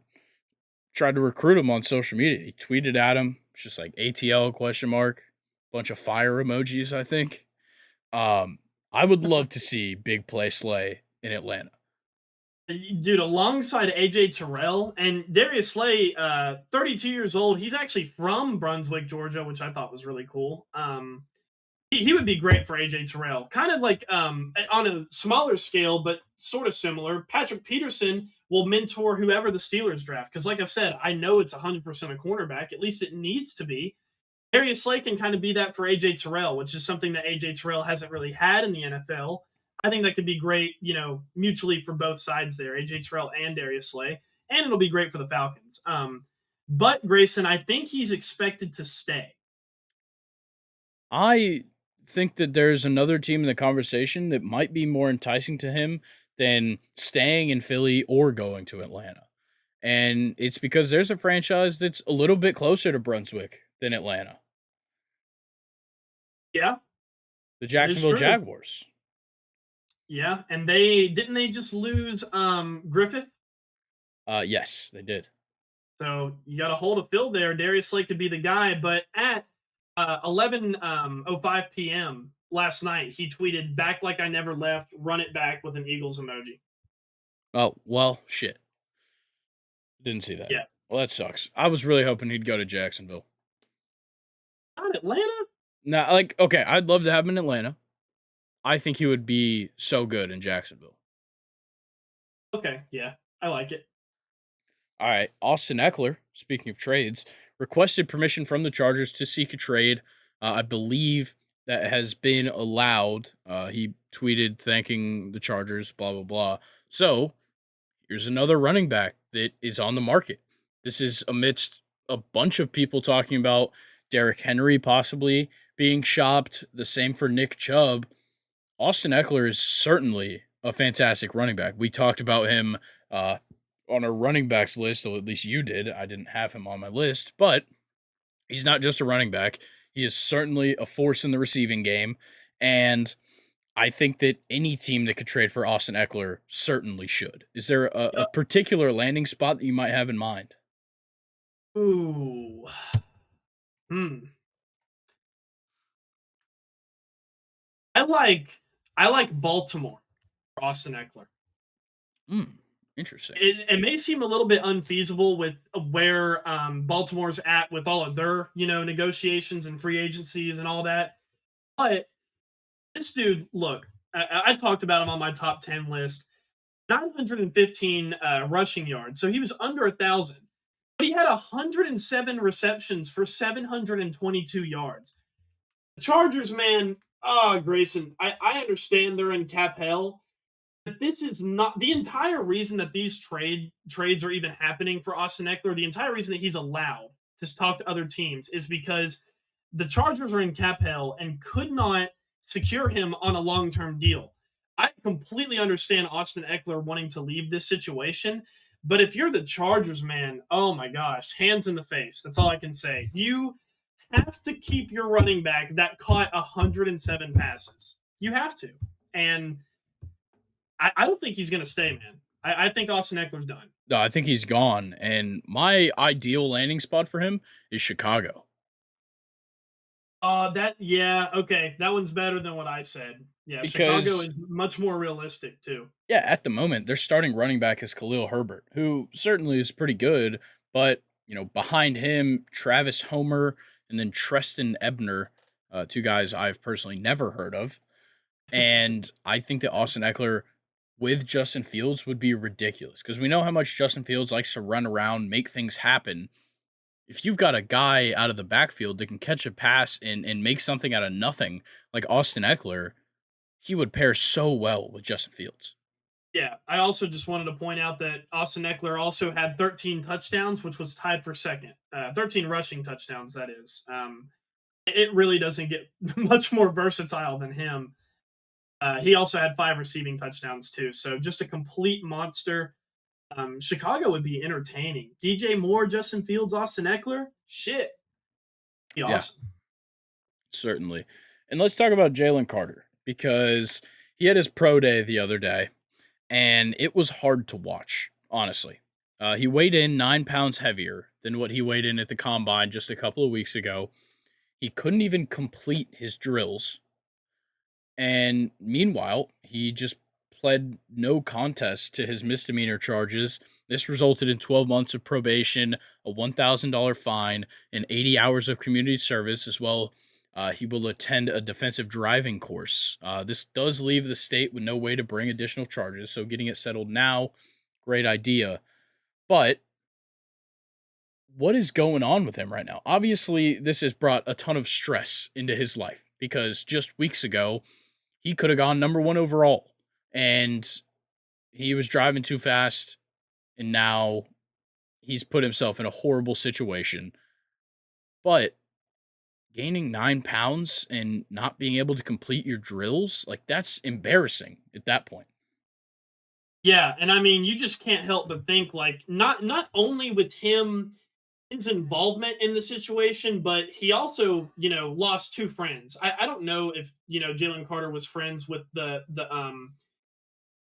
tried to recruit him on social media. He tweeted at him, it's just like ATL question mark, bunch of fire emojis. I think. Um, I would love to see big play Slay in Atlanta. dude. Alongside AJ Terrell and Darius Slay, 32 years old. He's actually from Brunswick, Georgia, which I thought was really cool. He would be great for AJ Terrell. Kind of like on a smaller scale, but sort of similar. Patrick Peterson will mentor whoever the Steelers draft. Because, like I've said, I know it's 100% a cornerback. At least it needs to be. Darius Slay can kind of be that for AJ Terrell, which is something that AJ Terrell hasn't really had in the NFL. I think that could be great, mutually for both sides there, AJ Terrell and Darius Slay. And it'll be great for the Falcons. But Grayson, I think he's expected to stay. I think that there's another team in the conversation that might be more enticing to him than staying in Philly or going to Atlanta. And it's because there's a franchise that's a little bit closer to Brunswick than Atlanta, Yeah, the that is Jacksonville true. Jaguars. Yeah, and they just lose Griffith, Yes, they did. so you got to hold a fill there. Darius Slay could be the guy, but at 11:05 p.m. last night, he tweeted "Back like I never left, run it back" with an Eagles emoji. Oh, well, shit. Didn't see that. Yeah, Well, that sucks. I was really hoping he'd go to Jacksonville. not Atlanta. Now, like, okay, I'd love to have him in Atlanta. I think he would be so good in Jacksonville. Okay, yeah, I like it. All right, Austin Eckler, speaking of trades, requested permission from the Chargers to seek a trade. I believe that has been allowed. He tweeted thanking the Chargers, blah, blah, blah. So here's another running back that is on the market. This is amidst a bunch of people talking about Derrick Henry possibly being shopped. The same for Nick Chubb. Austin Eckler is certainly a fantastic running back. We talked about him uh, on our running backs list, or at least you did. I didn't have him on my list, but he's not just a running back. He is certainly a force in the receiving game. And I think that any team that could trade for Austin Eckler certainly should. Is there a Yep. particular landing spot that you might have in mind? Ooh. Hmm. I like I like Baltimore for Austin Eckler. Hmm, interesting. It may seem a little bit unfeasible with where Baltimore's at with all of their negotiations and free agencies and all that, but this dude, look, I talked about him on my top 10 list. 915 rushing yards, so he was under 1,000, but he had 107 receptions for 722 yards. The Chargers, man, Grayson, I understand they're in cap hell, but this is not the entire reason that these trades are even happening for Austin Eckler. The entire reason that he's allowed to talk to other teams is because the Chargers are in cap hell and could not secure him on a long term deal. I completely understand Austin Eckler wanting to leave this situation, but if you're the Chargers, man, oh my gosh, hands in the face. That's all I can say. You have to keep your running back that caught 107 passes. You have to. And I don't think he's going to stay, man. I think Austin Eckler's done. No, I think he's gone. And my ideal landing spot for him is Chicago. Yeah, okay. That one's better than what I said. Yeah, Chicago Because is much more realistic too. yeah, at the moment, their starting running back is Khalil Herbert, who certainly is pretty good, but behind him, Travis Homer and then Treston Ebner, two guys I've personally never heard of. And I think that Austin Eckler with Justin Fields would be ridiculous because we know how much Justin Fields likes to run around, make things happen. If you've got a guy out of the backfield that can catch a pass and make something out of nothing, like Austin Eckler, he would pair so well with Justin Fields. Yeah, I also just wanted to point out that Austin Eckler also had 13 touchdowns, which was tied for second. 13 rushing touchdowns, that is. It really doesn't get much more versatile than him. He also had 5 receiving touchdowns too. So just a complete monster. Chicago would be entertaining. DJ Moore, Justin Fields, Austin Eckler. Shit, be Yeah, awesome. certainly. And let's talk about Jalen Carter because he had his pro day the other day, and it was hard to watch, honestly. He weighed in 9 pounds heavier than what he weighed in at the combine just a couple of weeks ago. He couldn't even complete his drills. And meanwhile, he just pled no contest to his misdemeanor charges. This resulted in 12 months of probation, a $1,000 fine, and 80 hours of community service as well. He will attend a defensive driving course. This does leave the state with no way to bring additional charges, so getting it settled now, great idea. But what is going on with him right now? Obviously, this has brought a ton of stress into his life because just weeks ago, he could have gone number one overall. And he was driving too fast. And now he's put himself in a horrible situation. But gaining 9 pounds and not being able to complete your drills, like that's embarrassing at that point. Yeah, and I mean, you just can't help but think like not only with him his involvement in the situation, but he also, lost 2 friends. I don't know if Jalen Carter was friends with the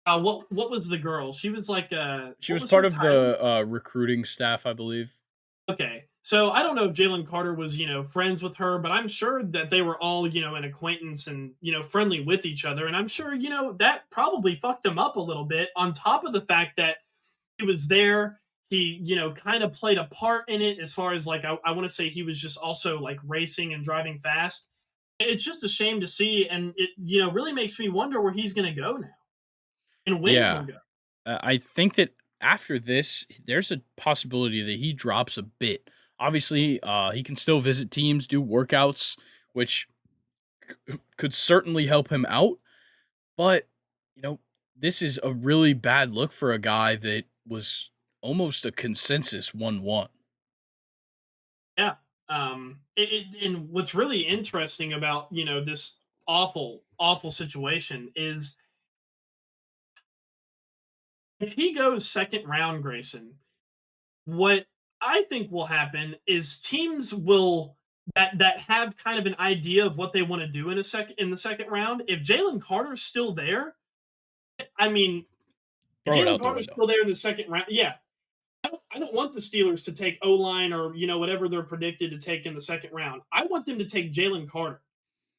what was the girl? She was like She what was was part her of title? the recruiting staff, I believe. Okay. So I don't know if Jalen Carter was, friends with her, but I'm sure that they were all, an acquaintance and, friendly with each other. And I'm sure, that probably fucked him up a little bit on top of the fact that he was there. He, kind of played a part in it as far as like, I want to say he was just also like racing and driving fast. It's just a shame to see. And it, really makes me wonder where he's going to go now and when he'll Yeah. go. I think that after this, there's a possibility that he drops a bit. Obviously, he can still visit teams, do workouts, which could certainly help him out. But, you know, this is a really bad look for a guy that was almost a consensus 1-1. Yeah. And what's really interesting about this awful situation is if he goes second round, Grayson, what I think will happen is teams will that have kind of an idea of what they want to do in the second round. If Jalen Carter's still there, I mean, if Throw it Jalen out the Carter's window. still there in the second round, yeah, I don't want the Steelers to take O line or whatever they're predicted to take in the second round. I want them to take Jalen Carter.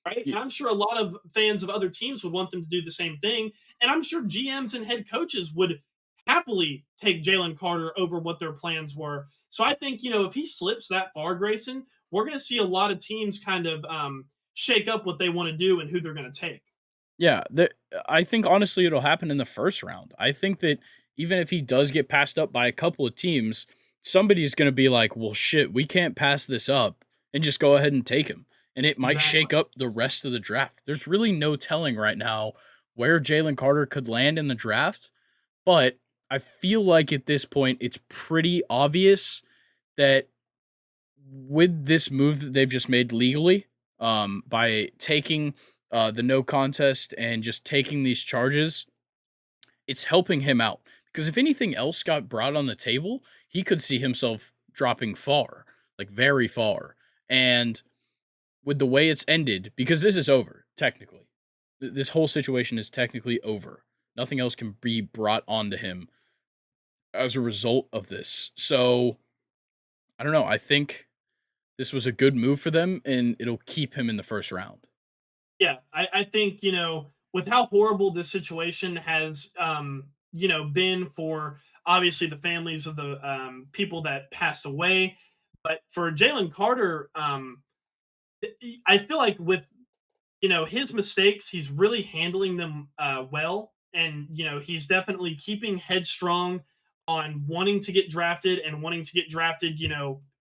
Right? Y- And I'm sure a lot of fans of other teams would want them to do the same thing. And I'm sure GMs and head coaches would happily take Jalen Carter over what their plans were. So I think, if he slips that far, Grayson, we're going to see a lot of teams kind of shake up what they want to do and who they're going to take. Yeah, I think honestly it'll happen in the first round. I think that even if he does get passed up by a couple of teams, somebody's going to be like, "Well, shit, we can't pass this up," and just go ahead and take him. And it might Exactly. shake up the rest of the draft. There's really no telling right now where Jalen Carter could land in the draft, but I feel like at this point it's pretty obvious that with this move that they've just made legally, by taking the no contest and just taking these charges, it's helping him out. Because if anything else got brought on the table, he could see himself dropping far, like very far. And with the way it's ended, because this is over, technically, this whole situation is technically over. Nothing else can be brought onto him as a result of this. So I don't know. I think this was a good move for them, and it'll keep him in the first round. Yeah, I think with how horrible this situation has been for obviously the families of the people that passed away, but for Jalen Carter, I feel like with his mistakes, he's really handling them well, and he's definitely keeping headstrong on wanting to get drafted and wanting to get drafted.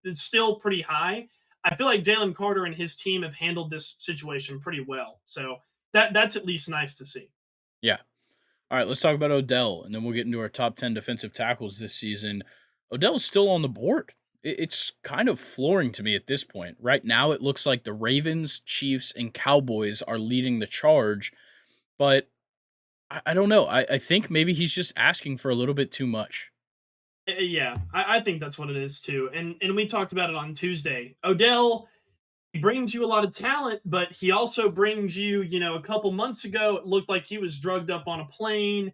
It's still pretty high. I feel like Jalen Carter and his team have handled this situation pretty well, so that's at least nice to see. Yeah. All right, let's talk about Odell, and then we'll get into our top 10 defensive tackles this season. Odell's still on the board. It's kind of flooring to me at this point. Right now, it looks like the Ravens, Chiefs, and Cowboys are leading the charge, but I don't know. I think maybe he's just asking for a little bit too much. Yeah, I think that's what it is too. And we talked about it on Tuesday. Odell, he brings you a lot of talent, but he also brings you, a couple months ago, it looked like he was drugged up on a plane.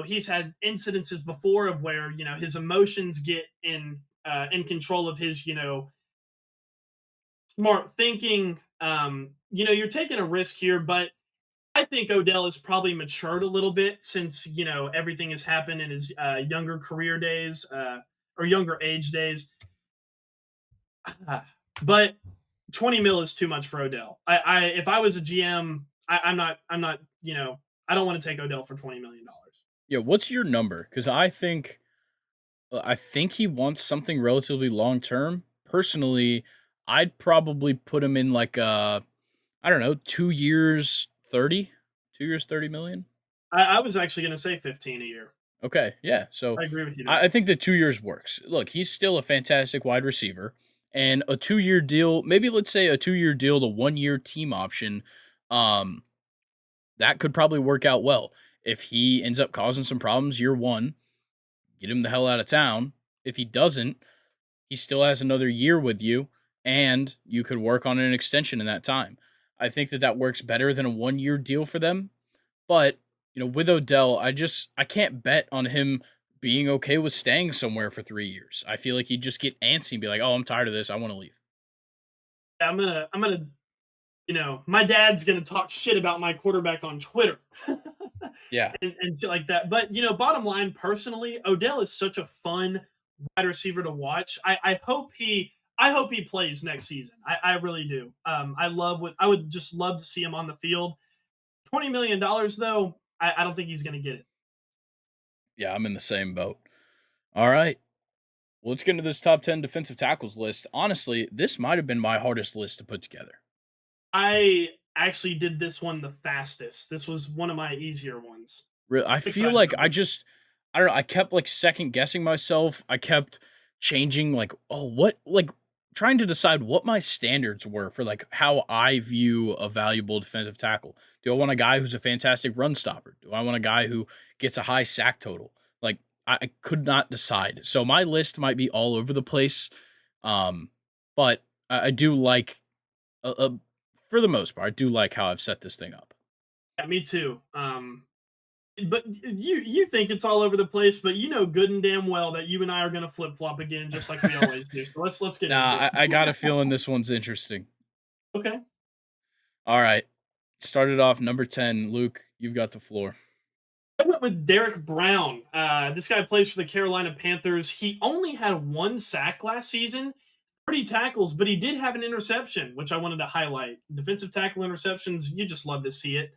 He's had incidences before of where, his emotions get in control of his, smart thinking. You're taking a risk here, but I think Odell has probably matured a little bit since everything has happened in his younger career days or younger age days. But 20 mil is too much for Odell. I if I was a GM, I'm not I don't want to take Odell for $20 million. Yeah, what's your number? Because I think he wants something relatively long term. Personally, I'd probably put him in like I don't know, 2 years 30, 2 years 30 million. I was actually going to say 15 a year. Okay, yeah. So I agree with you I, there. I think the 2 years works. Look, he's still a fantastic wide receiver, and a 2 year deal, maybe let's say a 2 year deal, the 1 year team option, um, that could probably work out well. If he ends up causing some problems year one, get him the hell out of town. If he doesn't, he still has another year with you, and you could work on an extension in that time. I think that that works better than a 1 year deal for them. But, with Odell, I can't bet on him being okay with staying somewhere for 3 years. I feel like he'd just get antsy and be like, "Oh, I'm tired of this. I want to leave." My dad's gonna talk shit about my quarterback on Twitter. Yeah. And shit like that. But bottom line, personally, Odell is such a fun wide receiver to watch. I hope he plays next season. I really do. I would just love to see him on the field. $20 million though, I don't think he's gonna get it. Yeah, I'm in the same boat. All right. Well, let's get into this top 10 defensive tackles list. Honestly, this might have been my hardest list to put together. I actually did this one the fastest. This was one of my easier ones. I feel Excited like about this. I don't know, I kept like second guessing myself. I kept changing like, oh, what like trying to decide what my standards were for like how I view a valuable defensive tackle. Do I want a guy who's a fantastic run stopper? Do I want a guy who gets a high sack total? Like I could not decide. So my list might be all over the place. Um, but I do like for the most part, I do like how I've set this thing up. Yeah, me too. But you think it's all over the place, but you know good and damn well that you and I are going to flip flop again, just like we always do. So let's get into Nah, I it. got a feeling this one's interesting. Okay. All right. Started off number 10. Luke, you've got the floor. I went with Derek Brown. This guy plays for the Carolina Panthers. He only had one sack last season, 30 tackles, but he did have an interception, which I wanted to highlight. Defensive tackle interceptions, you just love to see it.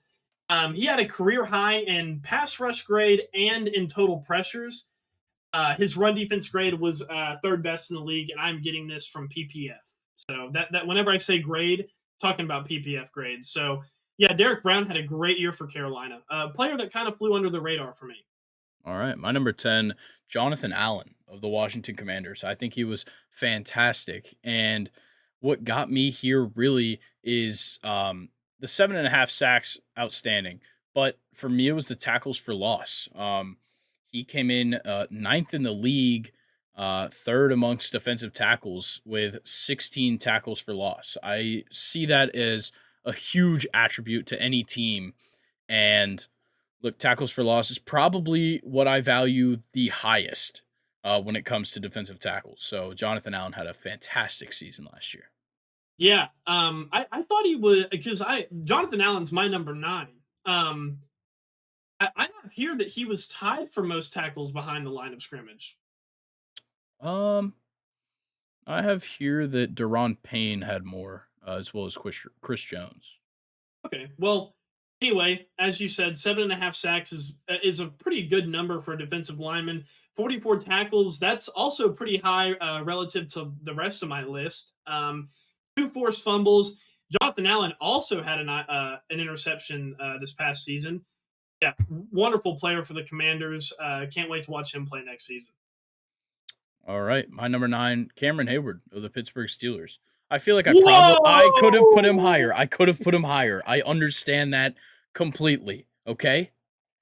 He had a career high in pass rush grade and in total pressures. His run defense grade was third best in the league, and I'm getting this from PPF. So that whenever I say grade, talking about PPF grades. So yeah, Derek Brown had a great year for Carolina. A player that kind of flew under the radar for me. All right. My number 10, Jonathan Allen of the Washington Commanders. I think he was fantastic. And what got me here really is the 7.5 sacks, outstanding. But for me, it was the tackles for loss. He came in ninth in the league, third amongst defensive tackles with 16 tackles for loss. I see that as a huge attribute to any team. And look, tackles for loss is probably what I value the highest when it comes to defensive tackles. So Jonathan Allen had a fantastic season last year. Yeah, I thought he would because I Jonathan Allen's my number nine. I have here that he was tied for most tackles behind the line of scrimmage. Um, I have here that Deron Payne had more, as well as Chris Jones. Okay. Well, anyway, as you said, 7.5 sacks is a pretty good number for a defensive lineman. 44 tackles. That's also pretty high relative to the rest of my list. Two forced fumbles. Jonathan Allen also had an interception this past season. Yeah, wonderful player for the Commanders. Can't wait to watch him play next season. All right, my number 9, Cameron Hayward of the Pittsburgh Steelers. I feel like I could have put him Whoa! higher. I could have put him higher. I understand that completely. Okay.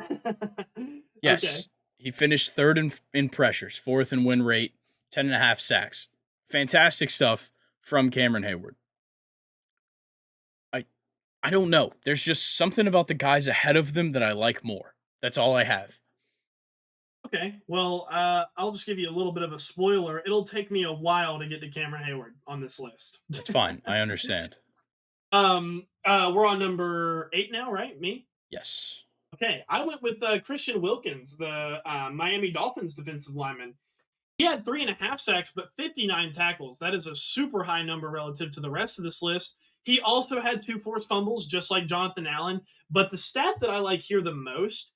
Okay. Yes, he finished third in pressures, fourth in win rate, 10.5 sacks. Fantastic stuff from Cameron Hayward. I I don't know. There's just something about the guys ahead of them that I like more. That's all I have. Okay. Well, I'll just give you a little bit of a spoiler. It'll take me a while to get to Cameron Hayward on this list. That's fine. I understand. We're on number 8 now, right? Me? Yes. Okay. I went with Christian Wilkins, the Miami Dolphins defensive lineman. He had 3.5 sacks, but 59 tackles. That is a super high number relative to the rest of this list. He also had two forced fumbles, just like Jonathan Allen. But the stat that I like here the most,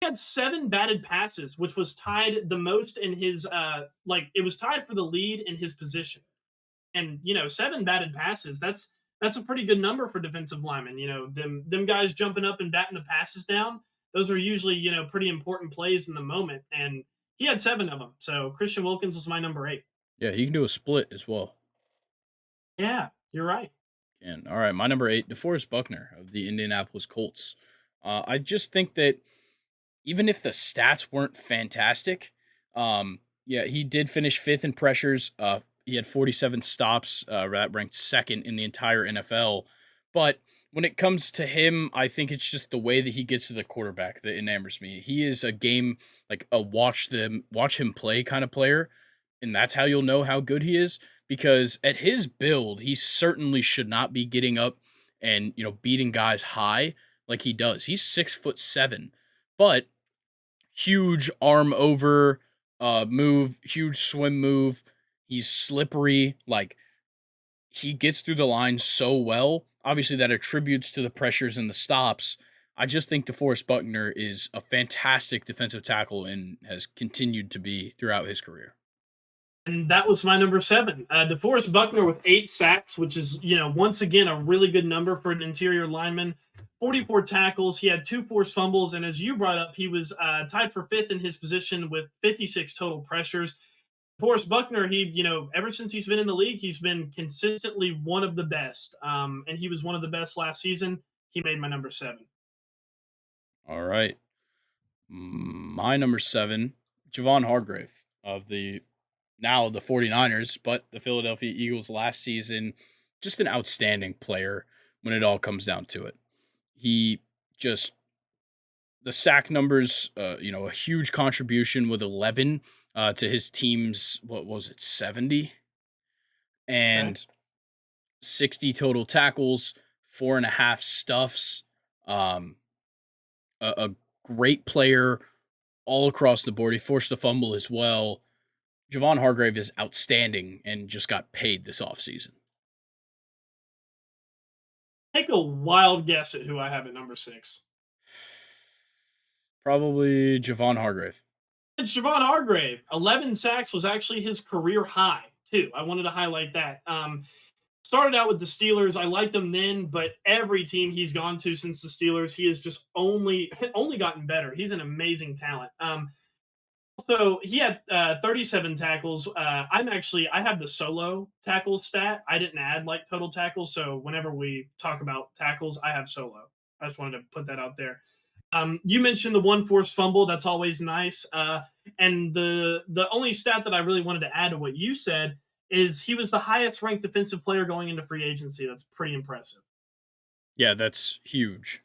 he had 7 batted passes, which was tied the most in his it was tied for the lead in his position. And 7 batted passes, that's a pretty good number for defensive linemen. Them guys jumping up and batting the passes down, those are usually, pretty important plays in the moment. And he had 7 of them. So Christian Wilkins was my number 8. Yeah, he can do a split as well. Yeah, you're right. And all right, my number 8, DeForest Buckner of the Indianapolis Colts. I just think that even if the stats weren't fantastic, yeah, he did finish fifth in pressures. He had 47 stops, that ranked second in the entire NFL. But when it comes to him, I think it's just the way that he gets to the quarterback that enamors me. He is a game like a watch him play kind of player, and that's how you'll know how good he is. Because at his build, he certainly should not be getting up and beating guys high like he does. He's 6'7", but huge arm over move, huge swim move. He's slippery. Like he gets through the line so well. Obviously, that attributes to the pressures and the stops. I just think DeForest Buckner is a fantastic defensive tackle and has continued to be throughout his career. And that was my number 7. DeForest Buckner with 8 sacks, which is, once again, a really good number for an interior lineman. 44 tackles. He had 2 forced fumbles. And as you brought up, he was tied for fifth in his position with 56 total pressures. Forrest Buckner, ever since he's been in the league, he's been consistently one of the best. And he was one of the best last season. He made my number 7. All right. My number 7, Javon Hargrave of the 49ers, but the Philadelphia Eagles last season, just an outstanding player when it all comes down to it. He just the sack numbers, a huge contribution with 11 to his team's, what was it, 70 Okay. and 60 total tackles, 4.5 stuffs. Um, a great player all across the board. He forced a fumble as well. Javon Hargrave is outstanding and just got paid this offseason. Take a wild guess at who I have at number 6. Probably Javon Hargrave. It's Javon Hargrave. 11 sacks was actually his career high, too. I wanted to highlight that. Started out with the Steelers. I liked him then, but every team he's gone to since the Steelers, he has just only gotten better. He's an amazing talent. So he had 37 tackles. I have the solo tackle stat. I didn't add like total tackles. So whenever we talk about tackles, I have solo. I just wanted to put that out there. You mentioned the one forced fumble. That's always nice. And the only stat that I really wanted to add to what you said is he was the highest ranked defensive player going into free agency. That's pretty impressive. Yeah, that's huge.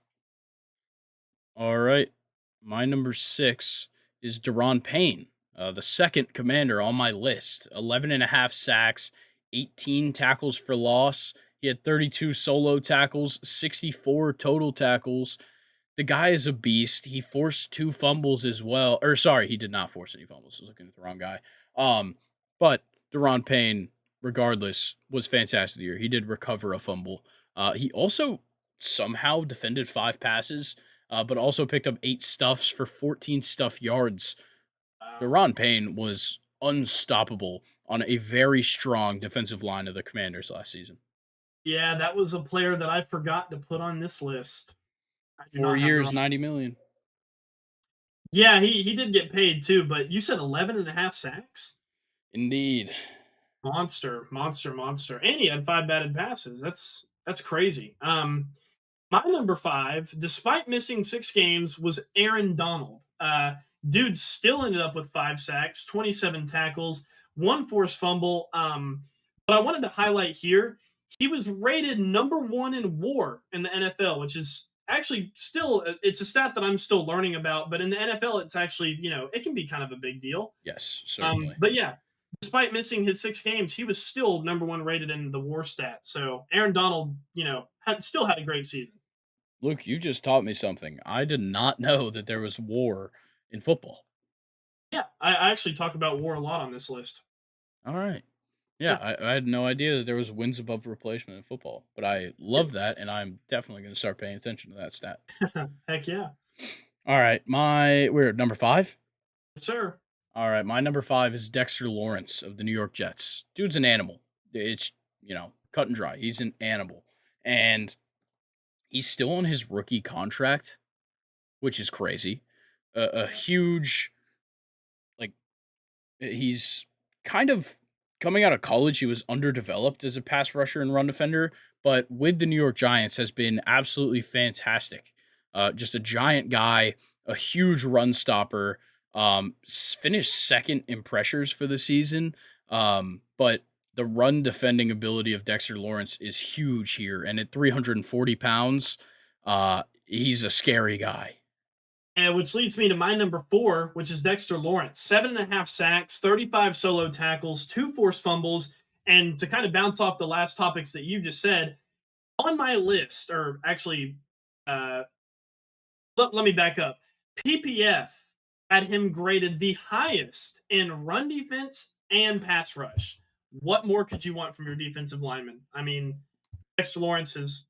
All right. My number 6 is Deron Payne, the second commander on my list. 11.5 sacks, 18 tackles for loss. He had 32 solo tackles, 64 total tackles. The guy is a beast. He forced 2 fumbles as well. Or sorry, he did not force any fumbles. I was looking at the wrong guy. But Deron Payne, regardless, was fantastic this year. He did recover a fumble. He also somehow defended 5 passes, but also picked up 8 stuffs for 14 stuff yards. Wow. Deron Payne was unstoppable on a very strong defensive line of the Commanders last season. Yeah, that was a player that I forgot to put on this list. I do 4 not have years, Deron. 90 million. Yeah, he did get paid too, but you said 11 and a half sacks? Indeed. Monster, monster, monster. And he had 5 batted passes. That's crazy. My number 5, despite missing 6 games, was Aaron Donald. Dude still ended up with 5 sacks, 27 tackles, 1 forced fumble. But I wanted to highlight here, he was rated number 1 in WAR in the NFL, which is actually still it's a stat that I'm still learning about, but in the NFL it's actually, it can be kind of a big deal. Yes, certainly. But yeah, despite missing his 6 games, he was still number 1 rated in the WAR stat. So Aaron Donald, still had a great season. Luke, you just taught me something. I did not know that there was war in football. Yeah, I actually talk about WAR a lot on this list. All right. Yeah, Yeah, I had no idea that there was wins above replacement in football, but I love that, and I'm definitely going to start paying attention to that stat. heck yeah, All right, we're at number 5. yes, sir. All right, my number 5 is Dexter Lawrence of the New York Jets. Dude's an animal. It's, cut and dry. He's an animal. And he's still on his rookie contract, which is crazy. A huge, like, he's kind of coming out of college. He was underdeveloped as a pass rusher and run defender, but with the New York Giants has been absolutely fantastic. Just a giant guy, a huge run stopper. Finished second in pressures for the season. But the run defending ability of Dexter Lawrence is huge here, and at 340 pounds, he's a scary guy. And which leads me to my number 4, which is Dexter Lawrence. 7.5 sacks, 35 solo tackles, 2 forced fumbles. And to kind of bounce off the last topics that you just said, on my list, or actually, uh, let me back up. PPF had him graded the highest in run defense and pass rush. What more could you want from your defensive lineman? I mean, Dexter Lawrence is,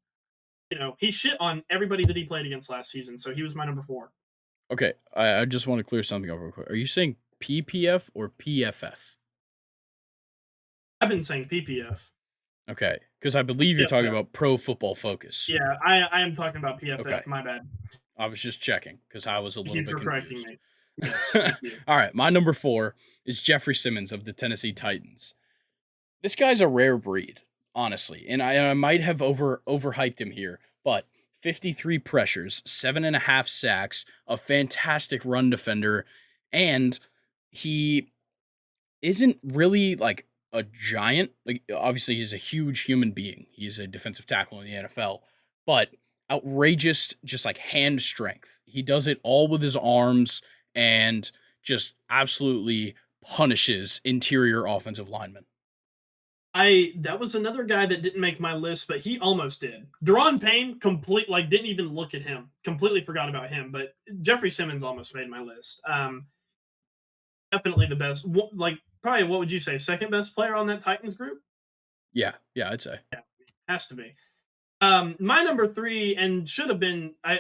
he shit on everybody that he played against last season. So he was my number 4. Okay, I just want to clear something up real quick. Are you saying PPF or PFF? I've been saying PPF. Okay, because I believe you're talking PFF. about Pro Football Focus. Yeah, I am talking about Okay, PFF. My bad. I was just checking because I was a Thank little you bit for correcting confused. me. Yes, thank you. All right, my number 4 is Jeffrey Simmons of the Tennessee Titans. This guy's a rare breed, honestly, and I might have overhyped him here, but 53 pressures, 7.5 sacks, a fantastic run defender, and he isn't really like a giant. Like obviously he's a huge human being. He's a defensive tackle in the NFL, but outrageous just like hand strength. He does it all with his arms and just absolutely punishes interior offensive linemen. I that was another guy that didn't make my list, but he almost did. Deron Payne complete like didn't even look at him. Completely forgot about him, but Jeffrey Simmons almost made my list. Definitely the best. Like probably what would you say? Second best player on that Titans group? Yeah, yeah, I'd say. Yeah, has to be. My number 3 and should have been I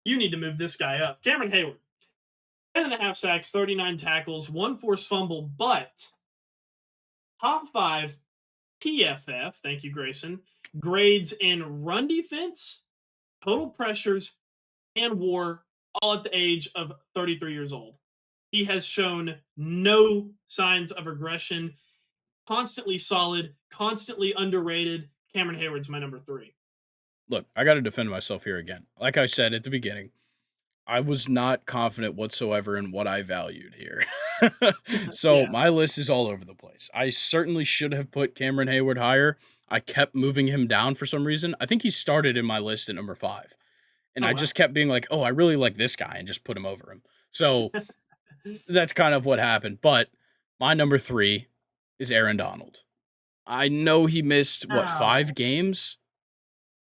you need to move this guy up. Cameron Hayward. 10.5 sacks, 39 tackles, one forced fumble, but top 5 PFF, thank you, Grayson, grades in run defense, total pressures, and war, all at the age of 33 years old. He has shown no signs of regression, constantly solid, constantly underrated. Cameron Hayward's my number 3. Look, I got to defend myself here again. Like I said at the beginning, I was not confident whatsoever in what I valued here. So Yeah. my list is all over the place. I certainly should have put Cameron Hayward higher. I kept moving him down for some reason. I think he started in my list at number 5. And Oh, I wow. just kept being like, "Oh, I really like this guy," and just put him over him. So that's kind of what happened. But my number 3 is Aaron Donald. I know he missed what, Wow. 5 games?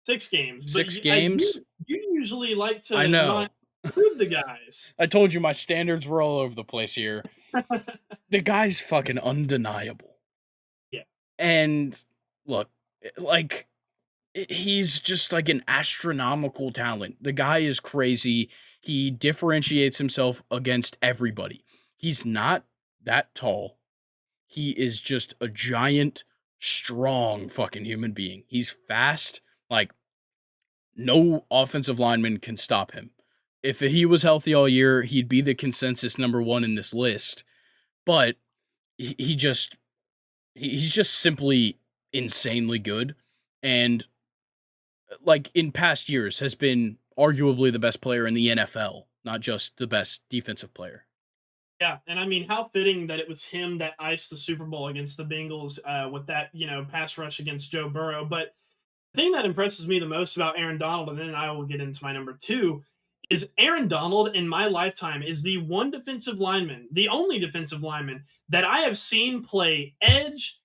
6 games, but 6 you games? you usually like I to not know. include the guys. I told you my standards were all over the place here. The guy's fucking undeniable. Yeah. And look, like he's just like an astronomical talent. The guy is crazy. He differentiates himself against everybody. He's not that tall. He is just a giant, strong fucking human being. He's fast. Like no offensive lineman can stop him. If he was healthy all year, he'd be the consensus number 1 in this list. But he just he's just simply insanely good, and like in past years has been arguably the best player in the NFL, not just the best defensive player. Yeah, and I mean, how fitting that it was him that iced the Super Bowl against the Bengals with that pass rush against Joe Burrow. But the thing that impresses me the most about Aaron Donald, and then I will get into my number 2, is Aaron Donald in my lifetime is the one defensive lineman, the only defensive lineman that I have seen play edge,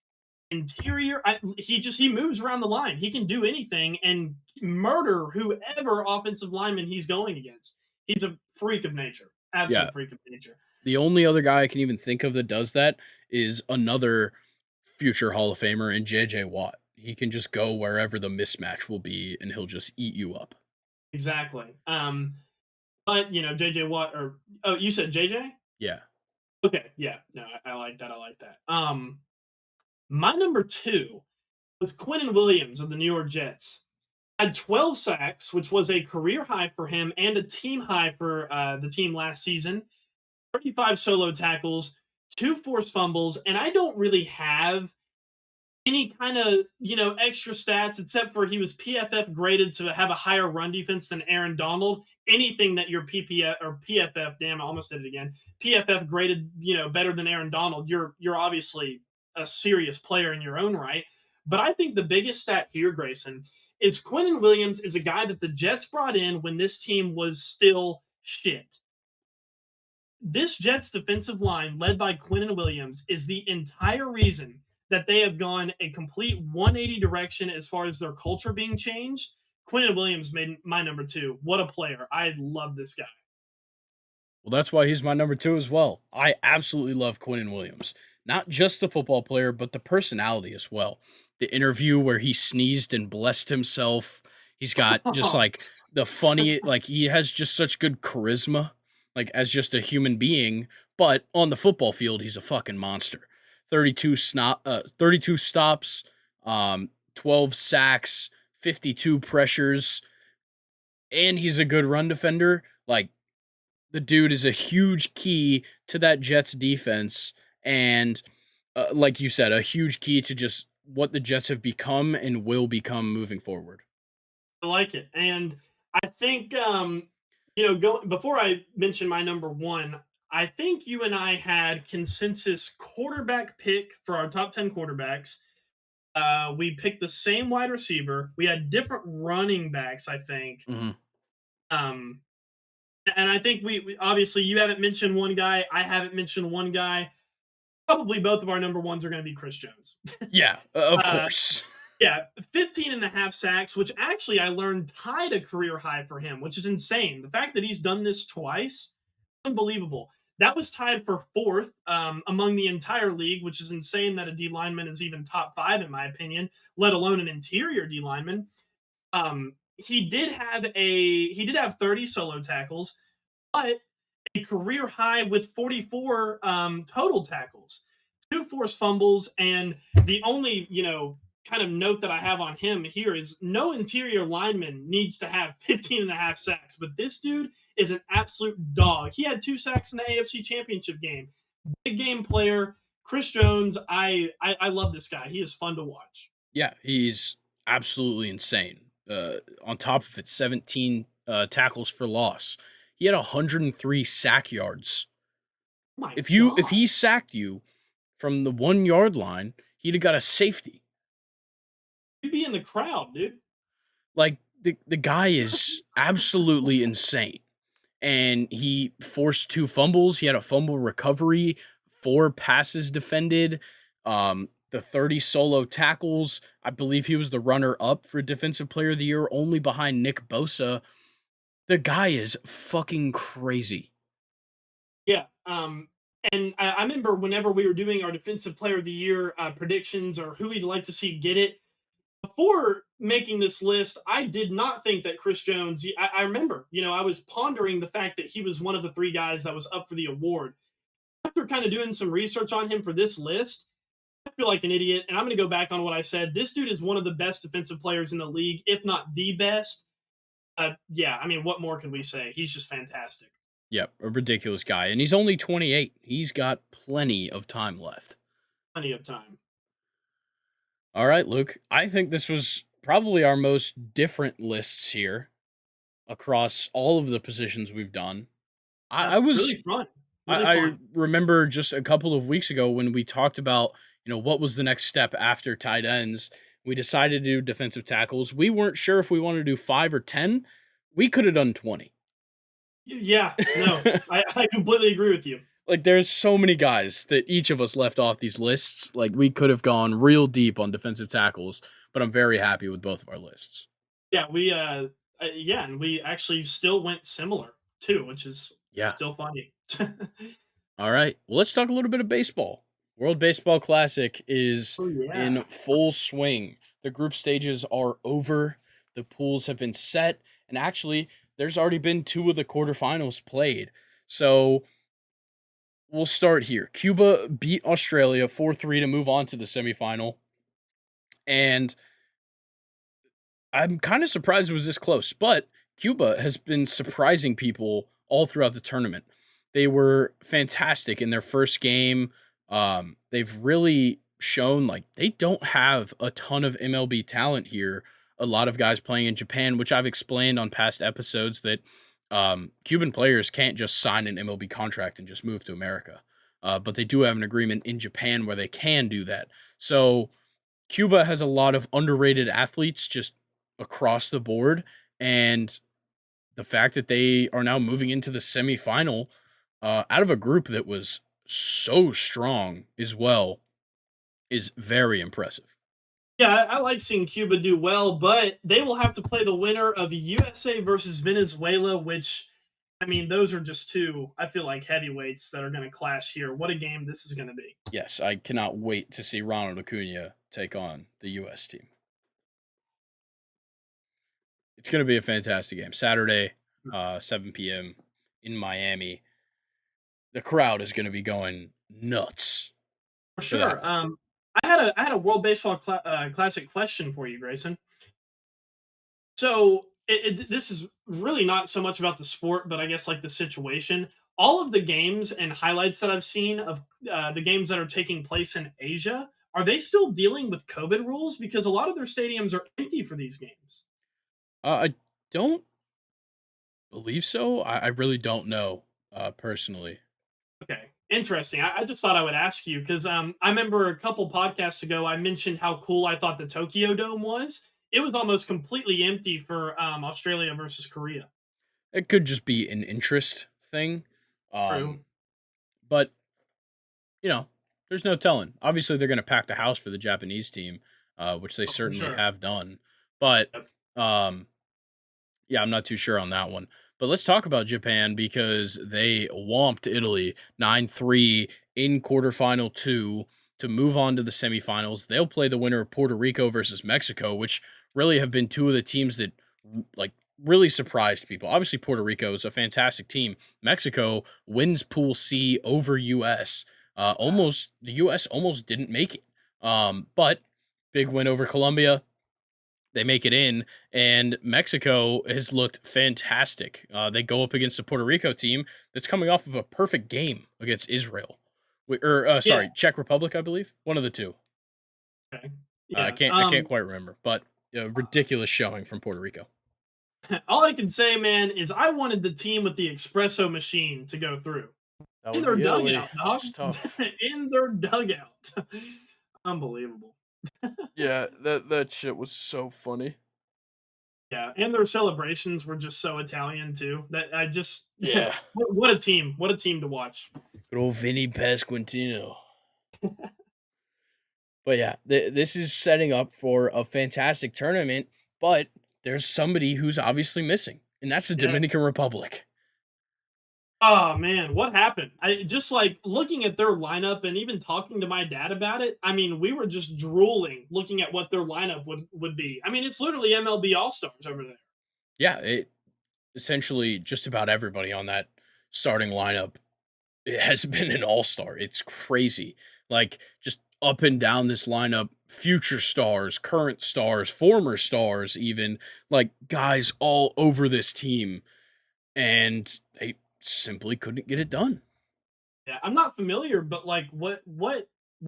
interior. He moves around the line. He can do anything and murder whoever offensive lineman he's going against. He's a freak of nature, Yeah, absolute freak of nature. the only other guy I can even think of that does that is another future Hall of Famer in JJ Watt. He can just go wherever the mismatch will be and he'll just eat you up. Exactly. But JJ Watt or oh, you said JJ? Yeah. Okay, yeah, no, I like that. I like that. My number 2 was Quentin Williams of the New York Jets. Had 12 sacks, which was a career high for him and a team high for the team last season. 35 solo tackles, 2 forced fumbles, and I don't really have any kind of extra stats except for he was PFF graded to have a higher run defense than Aaron Donald. Anything that your PPF or PFF, damn, I almost did it again. PFF graded better than Aaron Donald. You're obviously a serious player in your own right. But I think the biggest stat here, Grayson, is Quentin Williams is a guy that the Jets brought in when this team was still shit. This Jets defensive line, led by Quentin Williams, is the entire reason that they have gone a complete 180 direction as far as their culture being changed. Quentin Williams made my number 2. What a player. I love this guy. Well, that's why he's my number 2 as well. I absolutely love Quentin Williams. Not just the football player, but the personality as well. The interview where he sneezed and blessed himself. He's got just like the funny, like he has just such good charisma, like as just a human being. But on the football field, he's a fucking monster. 32 stops, 12 sacks, 52 pressures, and he's a good run defender. Like The dude is a huge key to that Jets defense, and like you said, a huge key to just what the Jets have become and will become moving forward. I like it. And I think go before I mention my number one, I think you and I had consensus quarterback pick for our top 10 quarterbacks. We picked the same wide receiver. We had different running backs, I think. Mhm. Um, and I think we obviously you haven't mentioned one guy. I haven't mentioned one guy. Probably both of our number ones are going to be Chris Jones. Yeah, of uh, course. Yeah, 15 and a half sacks, which actually I learned tied a career high for him, which is insane. The fact that he's done this twice, unbelievable. That was tied for fourth among the entire league, which is insane that a D lineman is even top five, in my opinion, let alone an interior D lineman. He did have 30 solo tackles, but a career high with 44 total tackles, two forced fumbles, and the only kind of note that I have on him here is no interior lineman needs to have 15 and a half sacks, but this dude is an absolute dog. He had two sacks in the AFC Championship game. Big game player, Chris Jones. I love this guy. He is fun to watch. Yeah, he's absolutely insane. On top of it, 17 tackles for loss. He had 103 sack yards. Oh my If god, he sacked you from the 1 yard line, he'd have got a safety. he'd be in the crowd, dude. Like the guy is absolutely insane. And he forced two fumbles. He had a fumble recovery, four passes defended, the 30 solo tackles. I believe he was the runner up for Defensive Player of the Year, only behind Nick Bosa. The guy is fucking crazy. Yeah. And I remember whenever we were doing our defensive player of the year predictions or who we'd like to see get it, before making this list, I did not think that Chris Jones. I remember, I was pondering the fact that he was one of the three guys that was up for the award. After kind of doing some research on him for this list, I feel like an idiot. And I'm going to go back on what I said. This dude is one of the best defensive players in the league, if not the best. Yeah, I mean, what more can we say? He's just fantastic. Yep, a ridiculous guy. And he's only 28. He's got plenty of time left. Plenty of time. All right, Luke. I think this was probably our most different lists here across all of the positions we've done. I was Really fun. Really I fun. remember just a couple of weeks ago when we talked about, what was the next step after tight ends. We decided to do defensive tackles. We weren't sure if we wanted to do 5 or 10. We could have done 20. Yeah, no, I completely agree with you. Like there's so many guys that each of us left off these lists. Like we could have gone real deep on defensive tackles, but I'm very happy with both of our lists. Yeah, yeah, and we actually still went similar too, which is Yeah. still funny. All right. Well, let's talk a little bit of baseball. World Baseball Classic is Oh yeah, in full swing. The group stages are over. The pools have been set, and actually, there's already been two of the quarterfinals played. So we'll start here. Cuba beat Australia 4-3 to move on to the semifinal. And I'm kind of surprised it was this close, but Cuba has been surprising people all throughout the tournament. They were fantastic in their first game. They've really shown like they don't have a ton of MLB talent here. A lot of guys playing in Japan, which I've explained on past episodes that Cuban players can't just sign an MLB contract and just move to America. But they do have an agreement in Japan where they can do that. So Cuba has a lot of underrated athletes just across the board, and the fact that they are now moving into the semifinal out of a group that was so strong as well is very impressive. yeah. I like seeing Cuba do well, but they will have to play the winner of USA versus Venezuela, which I mean, those are just two. I feel like heavyweights that are going to clash here. What a game this is going to be. Yes, I cannot wait to see Ronald Acuna take on the U.S. team. It's going to be a fantastic game. Saturday, 7 p.m. in Miami. The crowd is going to be going nuts For for that sure. one. I had a World Baseball Classic question for you, Grayson. So this is really not so much about the sport, but I guess like the situation. All of the games and highlights that I've seen of the games that are taking place in Asia, are they still dealing with COVID rules? Because a lot of their stadiums are empty for these games. I don't believe so. I really don't know, personally. Okay, interesting. I just thought I would ask you because I remember a couple podcasts ago I mentioned how cool I thought the Tokyo Dome was. It was almost completely empty for Australia versus Korea. It could just be an interest thing, True. um, but, you know, there's no telling. Obviously, they're gonna pack the house for the Japanese team, which they Oh, for certainly sure. have done, but, Yep. um yeah, I'm not too sure on that one. But let's talk about Japan because they whomped Italy 9-3 in quarterfinal two to move on to the semifinals. They'll play the winner of Puerto Rico versus Mexico, which really have been two of the teams that like really surprised people. Obviously, Puerto Rico is a fantastic team. Mexico wins Pool C over US. Almost the US almost didn't make it. But big win over Colombia, they make it in, and Mexico has looked fantastic. They go up against the Puerto Rico team that's coming off of a perfect game against Israel, Yeah. sorry, Czech Republic, I believe, one of the two. Okay. I Yeah. can't quite remember, but ridiculous showing from Puerto Rico. All I can say, man, is I wanted the team with the espresso machine to go through That in would their be Italy. dugout, dog. It's tough. In their dugout. Unbelievable. Yeah, that shit was so funny. Yeah, and their celebrations were just so Italian too. That I just Yeah, what a team! What a team to watch. good old Vinny Pasquantino. But yeah, this is setting up for a fantastic tournament, but there's somebody who's obviously missing, and that's the Yeah. Dominican Republic. Oh man, what happened? I just like looking at their lineup and even talking to my dad about it. I mean, we were just drooling looking at what their lineup would be. I mean, it's literally MLB All Stars over there. Yeah, it essentially just about everybody on that starting lineup, it has been an all-star. It's crazy. Like just up and down this lineup, future stars, current stars, former stars, even like guys all over this team, and they simply couldn't get it done. Yeah, I'm not familiar, but like, what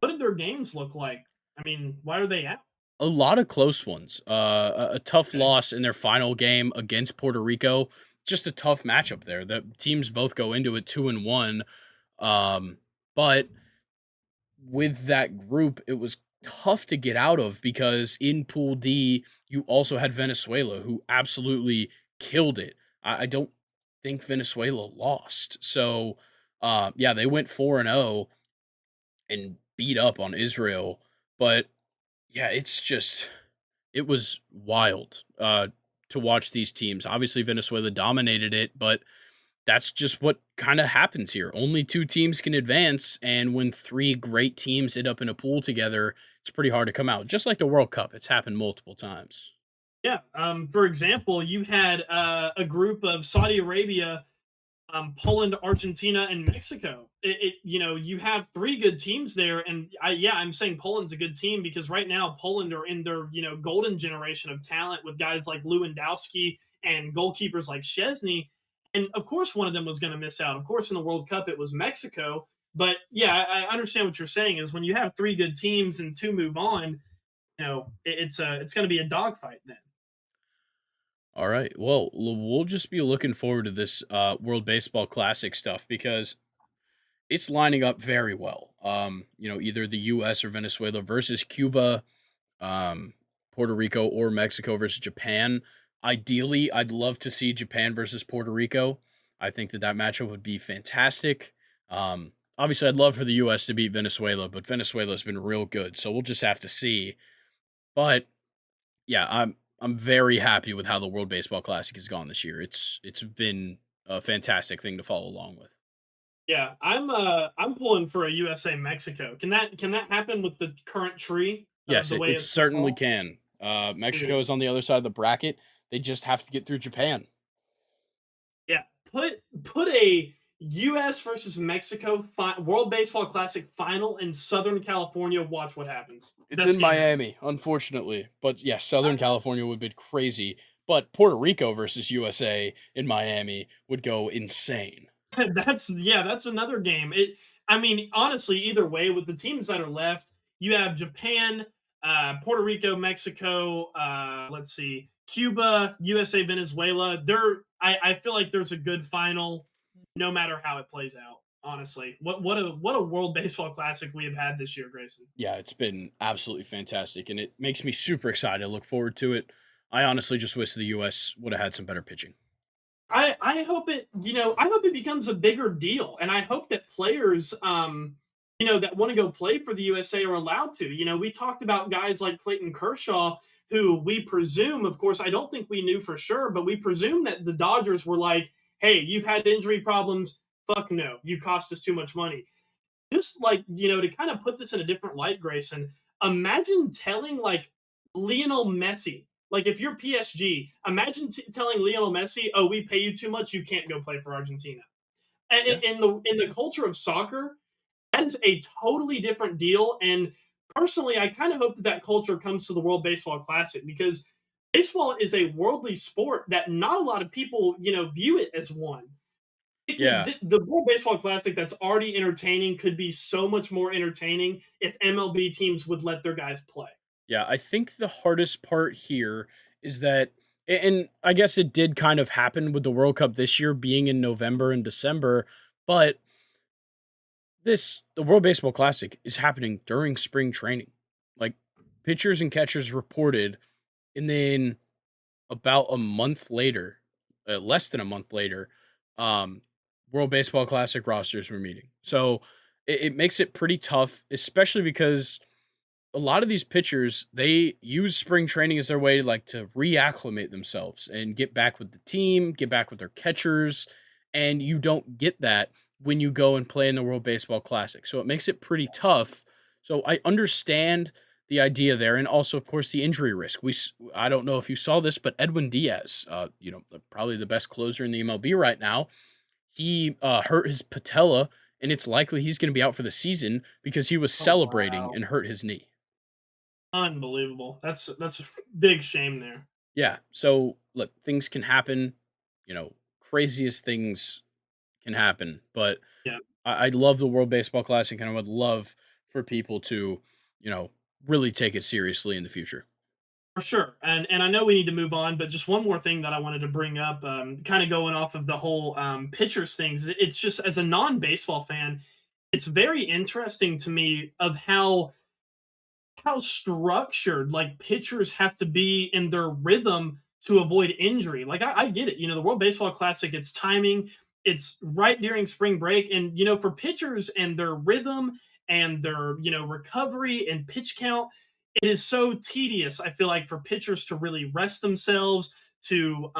did their games look like? I mean, why are they out? A lot of close ones. A tough Okay. loss in their final game against Puerto Rico. Just a tough matchup there. The teams both go into it 2-1. But with that group, it was tough to get out of because in Pool D, you also had Venezuela, who absolutely killed it. I don't think Venezuela lost. So, yeah, they went 4-0 and beat up on Israel. But yeah, it's just it was wild to watch these teams. Obviously, Venezuela dominated it, but that's just what kind of happens here. Only two teams can advance, and when three great teams end up in a pool together, it's pretty hard to come out. Just like the World Cup, it's happened multiple times. Yeah. For example, you had a group of Saudi Arabia, Poland, Argentina, and Mexico. You have three good teams there, and I'm saying Poland's a good team because right now Poland are in their golden generation of talent with guys like Lewandowski and goalkeepers like Chesney, and of course one of them was going to miss out. Of course, in the World Cup it was Mexico, but yeah, I understand what you're saying. Is when you have three good teams and two move on, it's going to be a dogfight then. All right. Well, we'll just be looking forward to this World Baseball Classic stuff because it's lining up very well. Either the U.S. or Venezuela versus Cuba, um, Puerto Rico or Mexico versus Japan. Ideally, I'd love to see Japan versus Puerto Rico. I think that matchup would be fantastic. Obviously, I'd love for the U.S. to beat Venezuela, but Venezuela's been real good, so we'll just have to see. But yeah, I'm very happy with how the World Baseball Classic has gone this year. It's been a fantastic thing to follow along with. Yeah, I'm pulling for a USA Mexico. Can that happen with the current tree of Yes, the way it it's gonna certainly fall? can. Mexico Dude, is on the other side of the bracket. They just have to get through Japan. yeah. Put a US versus Mexico World Baseball Classic final in Southern California. Watch what happens. It's Best in game ever. Miami, unfortunately. But yeah, Southern California would be crazy. but Puerto Rico versus USA in Miami would go insane. That's another game. I mean, honestly, either way, with the teams that are left, you have Japan, Puerto Rico, Mexico, let's see, Cuba, USA, Venezuela. I feel like there's a good final, no matter how it plays out. Honestly, what a World Baseball Classic we have had this year, Grayson. Yeah, it's been absolutely fantastic, and it makes me super excited. I look forward to it. I honestly just wish the U.S. would have had some better pitching. I hope it, I hope it becomes a bigger deal, and I hope that players that want to go play for the USA are allowed to. We talked about guys like Clayton Kershaw, who we presume, of course, I don't think we knew for sure, but we presume that the Dodgers were like, "Hey, you've had injury problems. Fuck no, you cost us too much money." Just like, to kind of put this in a different light, Grayson, imagine telling like Lionel Messi, like if you're PSG, imagine telling Lionel Messi, "Oh, we pay you too much, you can't go play for Argentina." And Yeah, in the culture of soccer, that is a totally different deal. And personally, I kind of hope that that culture comes to the World Baseball Classic because baseball is a worldly sport that not a lot of people, view it as one. yeah, The World Baseball Classic that's already entertaining could be so much more entertaining if MLB teams would let their guys play. yeah. I think the hardest part here is that, and I guess it did kind of happen with the World Cup this year being in November and December, but the World Baseball Classic is happening during spring training. Like pitchers and catchers reported, and then about a month later, less than a month later, um, World Baseball Classic rosters were meeting. So it makes it pretty tough, especially because a lot of these pitchers they use spring training as their way to reacclimate themselves and get back with the team, get back with their catchers, and you don't get that when you go and play in the World Baseball Classic. So it makes it pretty tough. So I understand the idea there, and also of course the injury risk. I don't know if you saw this, but Edwin Diaz, probably the best closer in the MLB right now, he hurt his patella, and it's likely he's going to be out for the season because he was Oh celebrating wow. and hurt his knee. Unbelievable. That's a big shame there. Yeah. So look, things can happen. Craziest things can happen. But Yeah, I love the World Baseball Classic, and I would love for people to, you know, really take it seriously in the future. for sure. And I know we need to move on, but just one more thing that I wanted to bring up, kind of going off of the whole pitchers things. It's just as a non-baseball fan, it's very interesting to me of how structured like pitchers have to be in their rhythm to avoid injury. Like I get it, the World Baseball Classic, it's timing, it's right during spring break, and for pitchers and their rhythm and their recovery and pitch count, it is so tedious. I feel like for pitchers to really rest themselves, to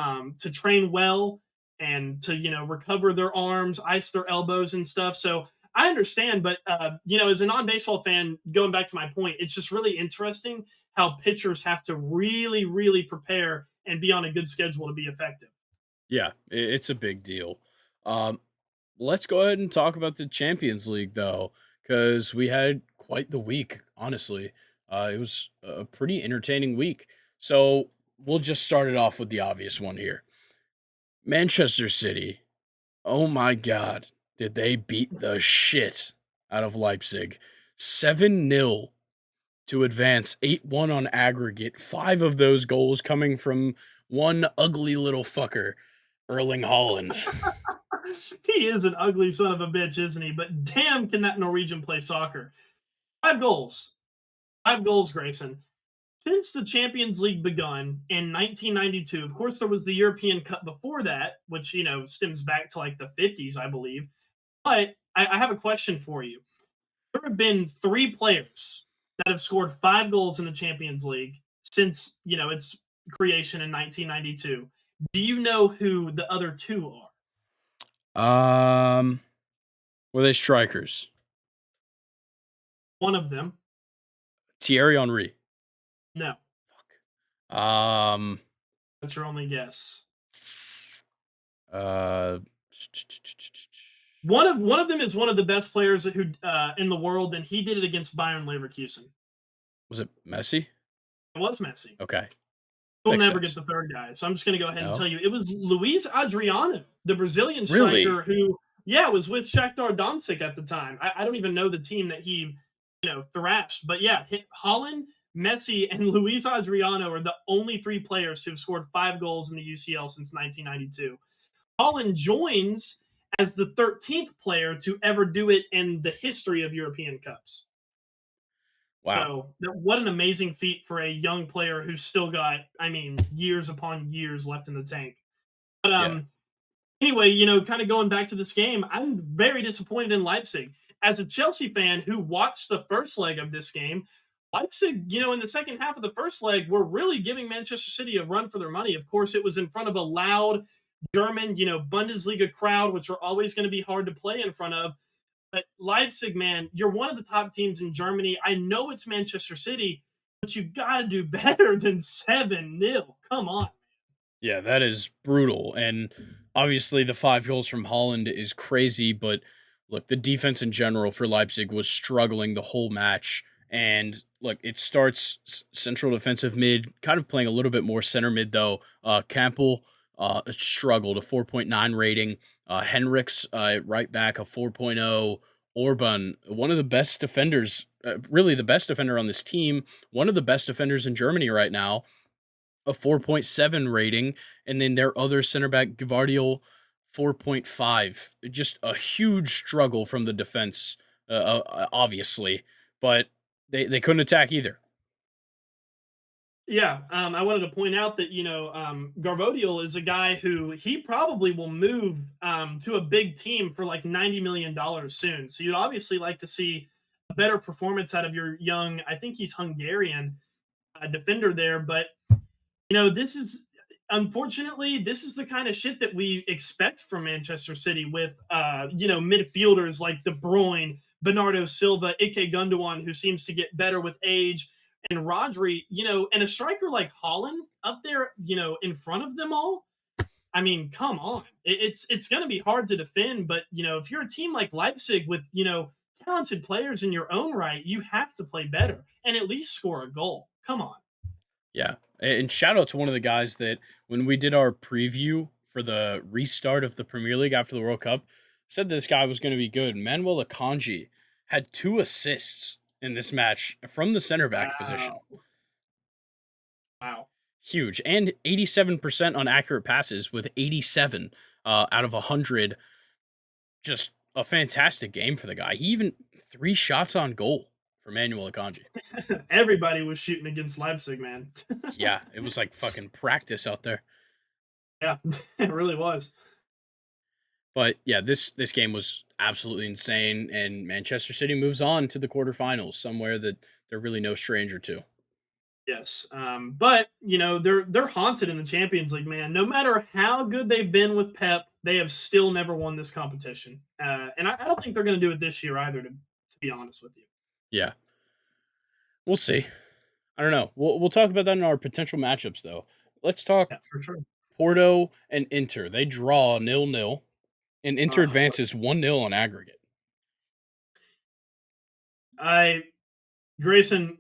train well, and to recover their arms, ice their elbows and stuff. So I understand, but as a non-baseball fan, going back to my point, it's just really interesting how pitchers have to really, really prepare and be on a good schedule to be effective. Yeah, it's a big deal. Um, let's go ahead and talk about the Champions League, though, because we had quite the week, honestly. It was a pretty entertaining week. So we'll just start it off with the obvious one here. Manchester City. Oh my God. Did they beat the shit out of Leipzig? 7-0 to advance 8-1 on aggregate. Five of those goals coming from one ugly little fucker, Erling Holland. He is an ugly son of a bitch, isn't he? But damn, can that Norwegian play soccer? 5 goals. 5 goals, Grayson. Since the Champions League begun in 1992, of course, there was the European Cup before that, which, stems back to like the 50s, I believe. But I have a question for you. There have been three players that have scored 5 goals in the Champions League since, its creation in 1992. Do you know who the other two are? Um, were they strikers? One of them, Thierry Henry. no. Um, That's your only guess. uh, One of them is one of the best players who in the world, and he did it against Bayern Leverkusen. was it Messi? It was Messi. Okay. We'll Makes never get sense. the third guy. So I'm just going to go ahead and No? tell you it was Luis Adriano, the Brazilian Really? striker who, yeah, was with Shakhtar Donetsk at the time. I don't even know the team that he, thrashed, but yeah, Holland, Messi, and Luis Adriano are the only three players to have scored 5 goals in the UCL since 1992. Holland joins as the 13th player to ever do it in the history of European Cups. Wow. So, what an amazing feat for a young player who's still got, I mean, years upon years left in the tank. But Yeah. anyway, kind of going back to this game, I'm very disappointed in Leipzig. As a Chelsea fan who watched the first leg of this game, Leipzig, in the second half of the first leg, were really giving Manchester City a run for their money. Of course, it was in front of a loud German, Bundesliga crowd, which are always going to be hard to play in front of. But Leipzig, man, you're one of the top teams in Germany. I know it's Manchester City, but you got to do better than 7-0. Come on. Yeah, that is brutal. And obviously, the 5 goals from Holland is crazy. But look, the defense in general for Leipzig was struggling the whole match. And look, it starts central defensive mid, kind of playing a little bit more center mid, though. Campbell struggled, a 4.9 rating. Henriks, right back, a 4.0. Orban, one of the best defenders, really the best defender on this team, one of the best defenders in Germany right now, a 4.7 rating, and then their other center back Gvardiol 4.5. Just a huge struggle from the defense, obviously, but they couldn't attack either. Yeah, I wanted to point out that Garvodial is a guy who he probably will move to a big team for like $90 million soon. So you'd obviously like to see a better performance out of your young. I think he's Hungarian defender there, but this is unfortunately this is the kind of shit that we expect from Manchester City with midfielders like De Bruyne, Bernardo Silva, Ike Gundogan, who seems to get better with age, and Rodri, and a striker like Holland up there, in front of them all. I mean, come on. It's going to be hard to defend, but if you're a team like Leipzig with talented players in your own right, you have to play better and at least score a goal. Come on. Yeah, and shout out to one of the guys that when we did our preview for the restart of the Premier League after the World Cup, said this guy was going to be good. Manuel Akanji had 2 assists in this match from the center back position. Wow. Wow. Huge. And 87% on accurate passes with 87 out of 100. Just a fantastic game for the guy. He even 3 shots on goal for Manuel Akanji. Everybody was shooting against Leipzig, man. Yeah, it was like fucking practice out there. Yeah, it really was. But yeah, this game was absolutely insane, and Manchester City moves on to the quarterfinals, somewhere that they're really no stranger to. Yes, but they're haunted in the Champions League, man. No matter how good they've been with Pep, they have still never won this competition, and I don't think they're going to do it this year either. To be honest with you. Yeah, we'll see. I don't know. We'll talk about that in our potential matchups, though. Let's talk Yeah, for sure. Porto and Inter. They draw 0-0, and Inter Uh, advances 1-0 on aggregate. I Grayson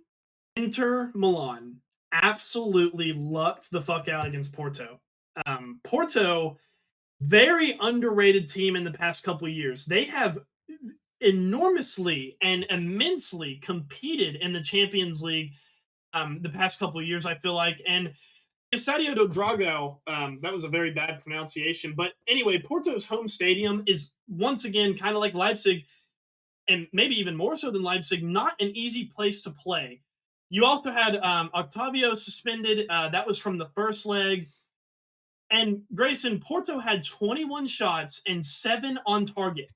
Inter Milan absolutely lucked the fuck out against Porto. Porto, very underrated team in the past couple of years. They have enormously and immensely competed in the Champions League the past couple of years, I feel like. And Estadio do Dragão, that was a very bad pronunciation. But anyway, Porto's home stadium is once again kind of like Leipzig, and maybe even more so than Leipzig, not an easy place to play. You also had Octavio suspended. That was from the first leg. And Grayson, Porto had 21 shots and 7 on target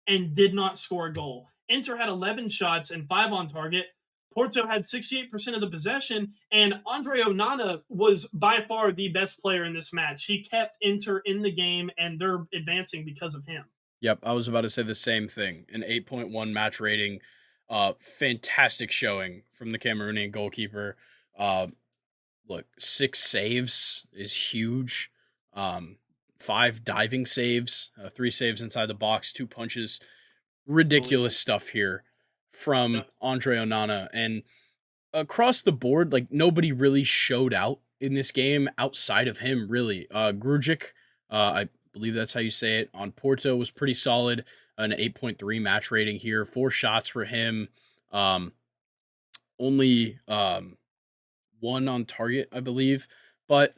and did not score a goal. Inter had 11 shots and 5 on target. Porto had 68% of the possession, and Andre Onana was by far the best player in this match. He kept Inter in the game, and they're advancing because of him. Yep, I was about to say the same thing. An 8.1 match rating. Fantastic showing from the Cameroonian goalkeeper. Uh, Look, 6 saves is huge. 5 diving saves, 3 saves inside the box, 2 punches. Ridiculous stuff here from Yep. Andre Onana. And across the board, like nobody really showed out in this game outside of him, really. Grujic, I believe that's how you say it, on Porto was pretty solid. An 8.3 match rating here, 4 shots for him. Um, only one on target, I believe, but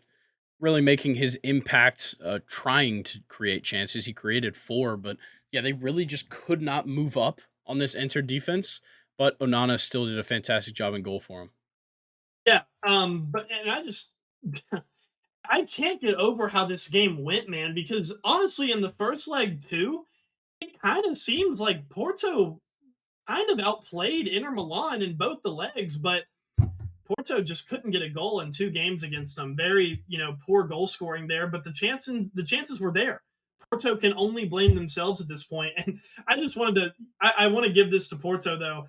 really making his impact, trying to create chances. He created 4, but yeah, they really just could not move up on this Enter defense. But Onana still did a fantastic job in goal for him. Yeah, but and I just I can't get over how this game went, man, because honestly, in the first leg too, it kind of seems like Porto kind of outplayed Inter Milan in both the legs, but Porto just couldn't get a goal in 2 games against them. Very, poor goal scoring there, but the chances were there. Porto can only blame themselves at this point. And I just wanted to I want to give this to Porto though.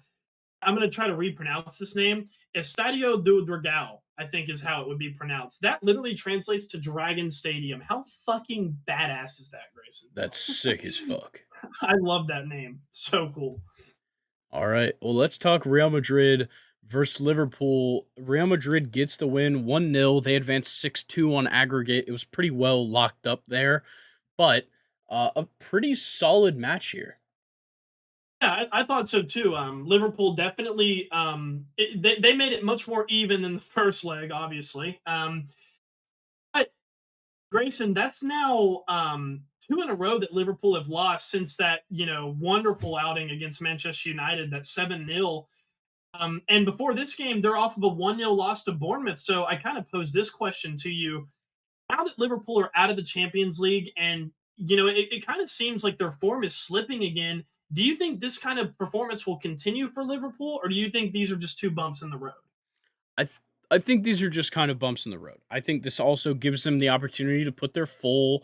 I'm going to try to repronounce this name. Estadio do Dragão, I think is how it would be pronounced. That literally translates to Dragon Stadium. How fucking badass is that, Grayson? That's sick as fuck. I love that name. So cool. All right. Well, let's talk Real Madrid versus Liverpool. Real Madrid gets the win 1-0. They advanced 6-2 on aggregate. It was pretty well locked up there, but a pretty solid match here. Yeah, I thought so too. Liverpool definitely they made it much more even than the first leg, obviously. But Grayson, that's now 2 in a row that Liverpool have lost since that wonderful outing against Manchester United, that 7-0. And before this game, they're off of a 1-0 loss to Bournemouth. So I kind of pose this question to you: now that Liverpool are out of the Champions League and it kind of seems like their form is slipping again, do you think this kind of performance will continue for Liverpool, or do you think these are just 2 bumps in the road? I th- I think these are just kind of bumps in the road. I think this also gives them the opportunity to put their full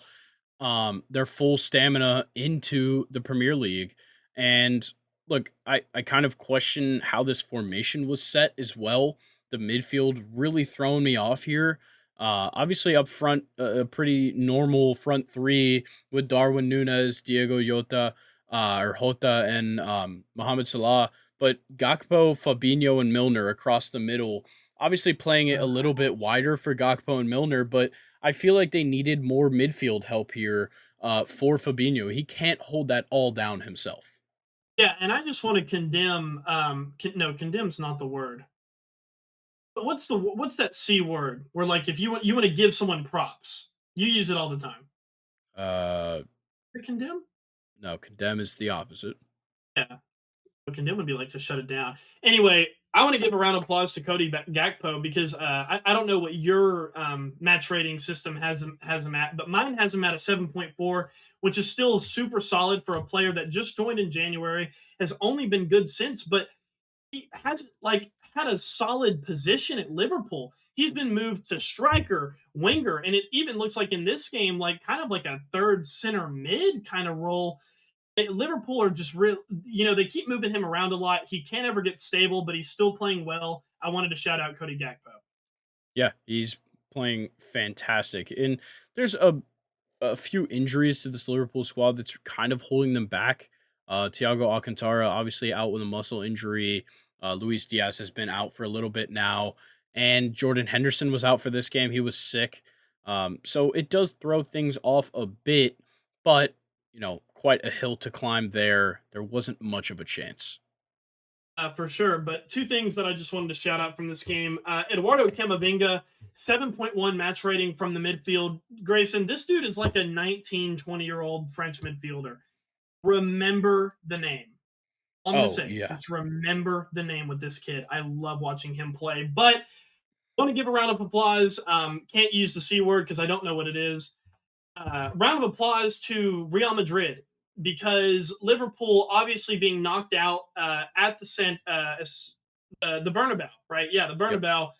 stamina into the Premier League. And look, I kind of question how this formation was set as well. The midfield really throwing me off here. Obviously up front, a pretty normal front three with Darwin Nunez, Diego Jota, or Jota, and Mohamed Salah. But Gakpo, Fabinho, and Milner across the middle. Obviously playing it a little bit wider for Gakpo and Milner, but I feel like they needed more midfield help here for Fabinho. He can't hold that all down himself. Yeah, and I just want to condemn. No, condemn's not the word. But what's that c word? Where like if you want to give someone props, you use it all the time. Uh, The condemn? no, condemn is the opposite. Yeah. Condemn would be like to shut it down. Anyway, I want to give a round of applause to Cody Gakpo because I don't know what your match rating system has him at, but mine has him at a 7.4, which is still super solid for a player that just joined in January, has only been good since, but he has like had a solid position at Liverpool. He's been moved to striker, winger, and it even looks like in this game, like kind of like a third center mid kind of role. Liverpool are just real, they keep moving him around a lot. He can't ever get stable, but he's still playing well. I wanted to shout out Cody Gakpo. Yeah, he's playing fantastic. And there's a few injuries to this Liverpool squad that's kind of holding them back. Thiago Alcantara obviously out with a muscle injury. Luis Diaz has been out for a little bit now, and Jordan Henderson was out for this game. He was sick, so it does throw things off a bit. But quite a hill to climb there. There wasn't much of a chance. For sure. But 2 things that I just wanted to shout out from this game: Eduardo Camavinga, 7.1 match rating from the midfield. Grayson, this dude is like a 19, 20-year-old French midfielder. Remember the name. All I'm going to Oh say, yeah, just remember the name with this kid. I love watching him play. But I want to give a round of applause. Can't use the C word because I don't know what it is. Round of applause to Real Madrid because Liverpool obviously being knocked out at the Bernabeu, right? Yeah, the yep. Bernabeu.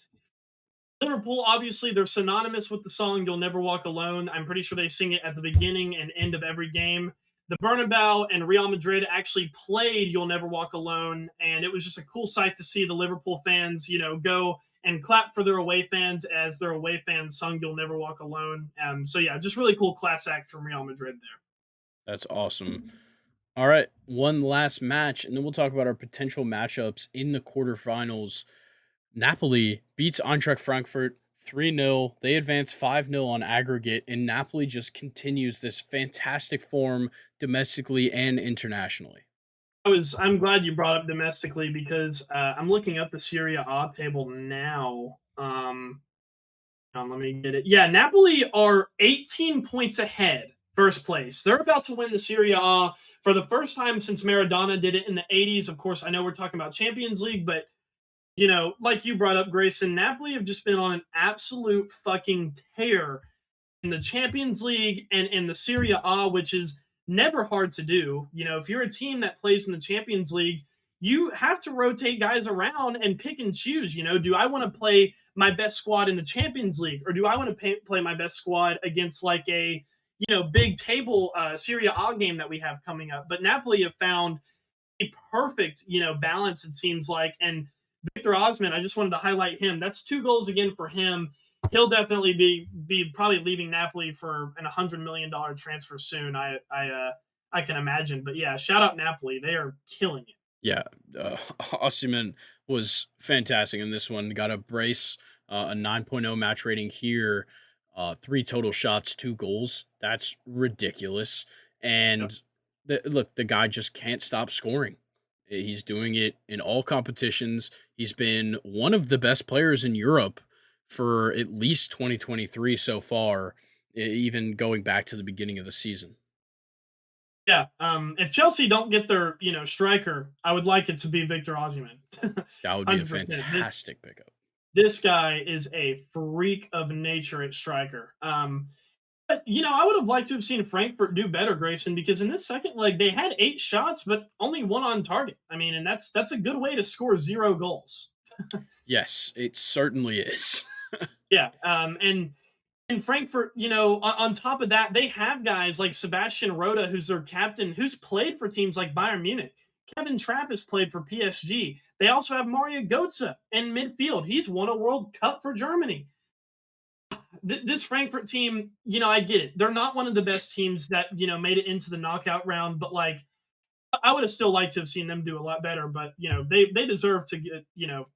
Liverpool, obviously, they're synonymous with the song "You'll Never Walk Alone." I'm pretty sure they sing it at the beginning and end of every game. The Bernabeu and Real Madrid actually played "You'll Never Walk Alone," and it was just a cool sight to see the Liverpool fans, go and clap for their away fans as their away fans sung "You'll Never Walk Alone." So yeah, just really cool class act from Real Madrid there. That's awesome. All right, one last match, and then we'll talk about our potential matchups in the quarterfinals. Napoli beats Eintracht Frankfurt 3-0. They advance 5-0 on aggregate, and Napoli just continues this fantastic form domestically and internationally. I'm glad you brought up domestically because I'm looking up the Serie A table now. Let me get it. Yeah, Napoli are 18 points ahead, first place. They're about to win the Serie A for the first time since Maradona did it in the 80s. Of course, I know we're talking about Champions League, but like you brought up, Grayson, Napoli have just been on an absolute fucking tear in the Champions League and in the Serie A, which is never hard to do. If you're a team that plays in the Champions League, you have to rotate guys around and pick and choose. Do I want to play my best squad in the Champions League, or do I want to play my best squad against like a big table Serie A game that we have coming up? But Napoli have found a perfect balance, it seems like. And Victor Osman, I just wanted to highlight him. That's 2 goals again for him. He'll definitely be probably leaving Napoli for an $100 million transfer soon. I can imagine. But yeah, shout out Napoli. They are killing it. Yeah, Osimhen was fantastic in this one. Got a brace, a 9.0 match rating here, three total shots, two goals. That's ridiculous. Yep. And look, the guy just can't stop scoring. He's doing it in all competitions. He's been one of the best players in Europe for at least 2023 so far, even going back to the beginning of the season. Yeah. If Chelsea don't get their striker, I would like it to be Victor Osimhen. That would be a 100%. fantastic pickup. This guy is a freak of nature at striker. But I would have liked to have seen Frankfurt do better, Grayson, because in this second leg they had 8 shots, but only one on target. I mean, and that's a good way to score 0 goals. Yes, it certainly is. Yeah, and in Frankfurt, on top of that, they have guys like Sebastian Rhoda, who's their captain, who's played for teams like Bayern Munich. Kevin Trapp has played for PSG. They also have Mario Götze in midfield. He's won a World Cup for Germany. This Frankfurt team, I get it. They're not one of the best teams that made it into the knockout round, but like I would have still liked to have seen them do a lot better. But they deserve to get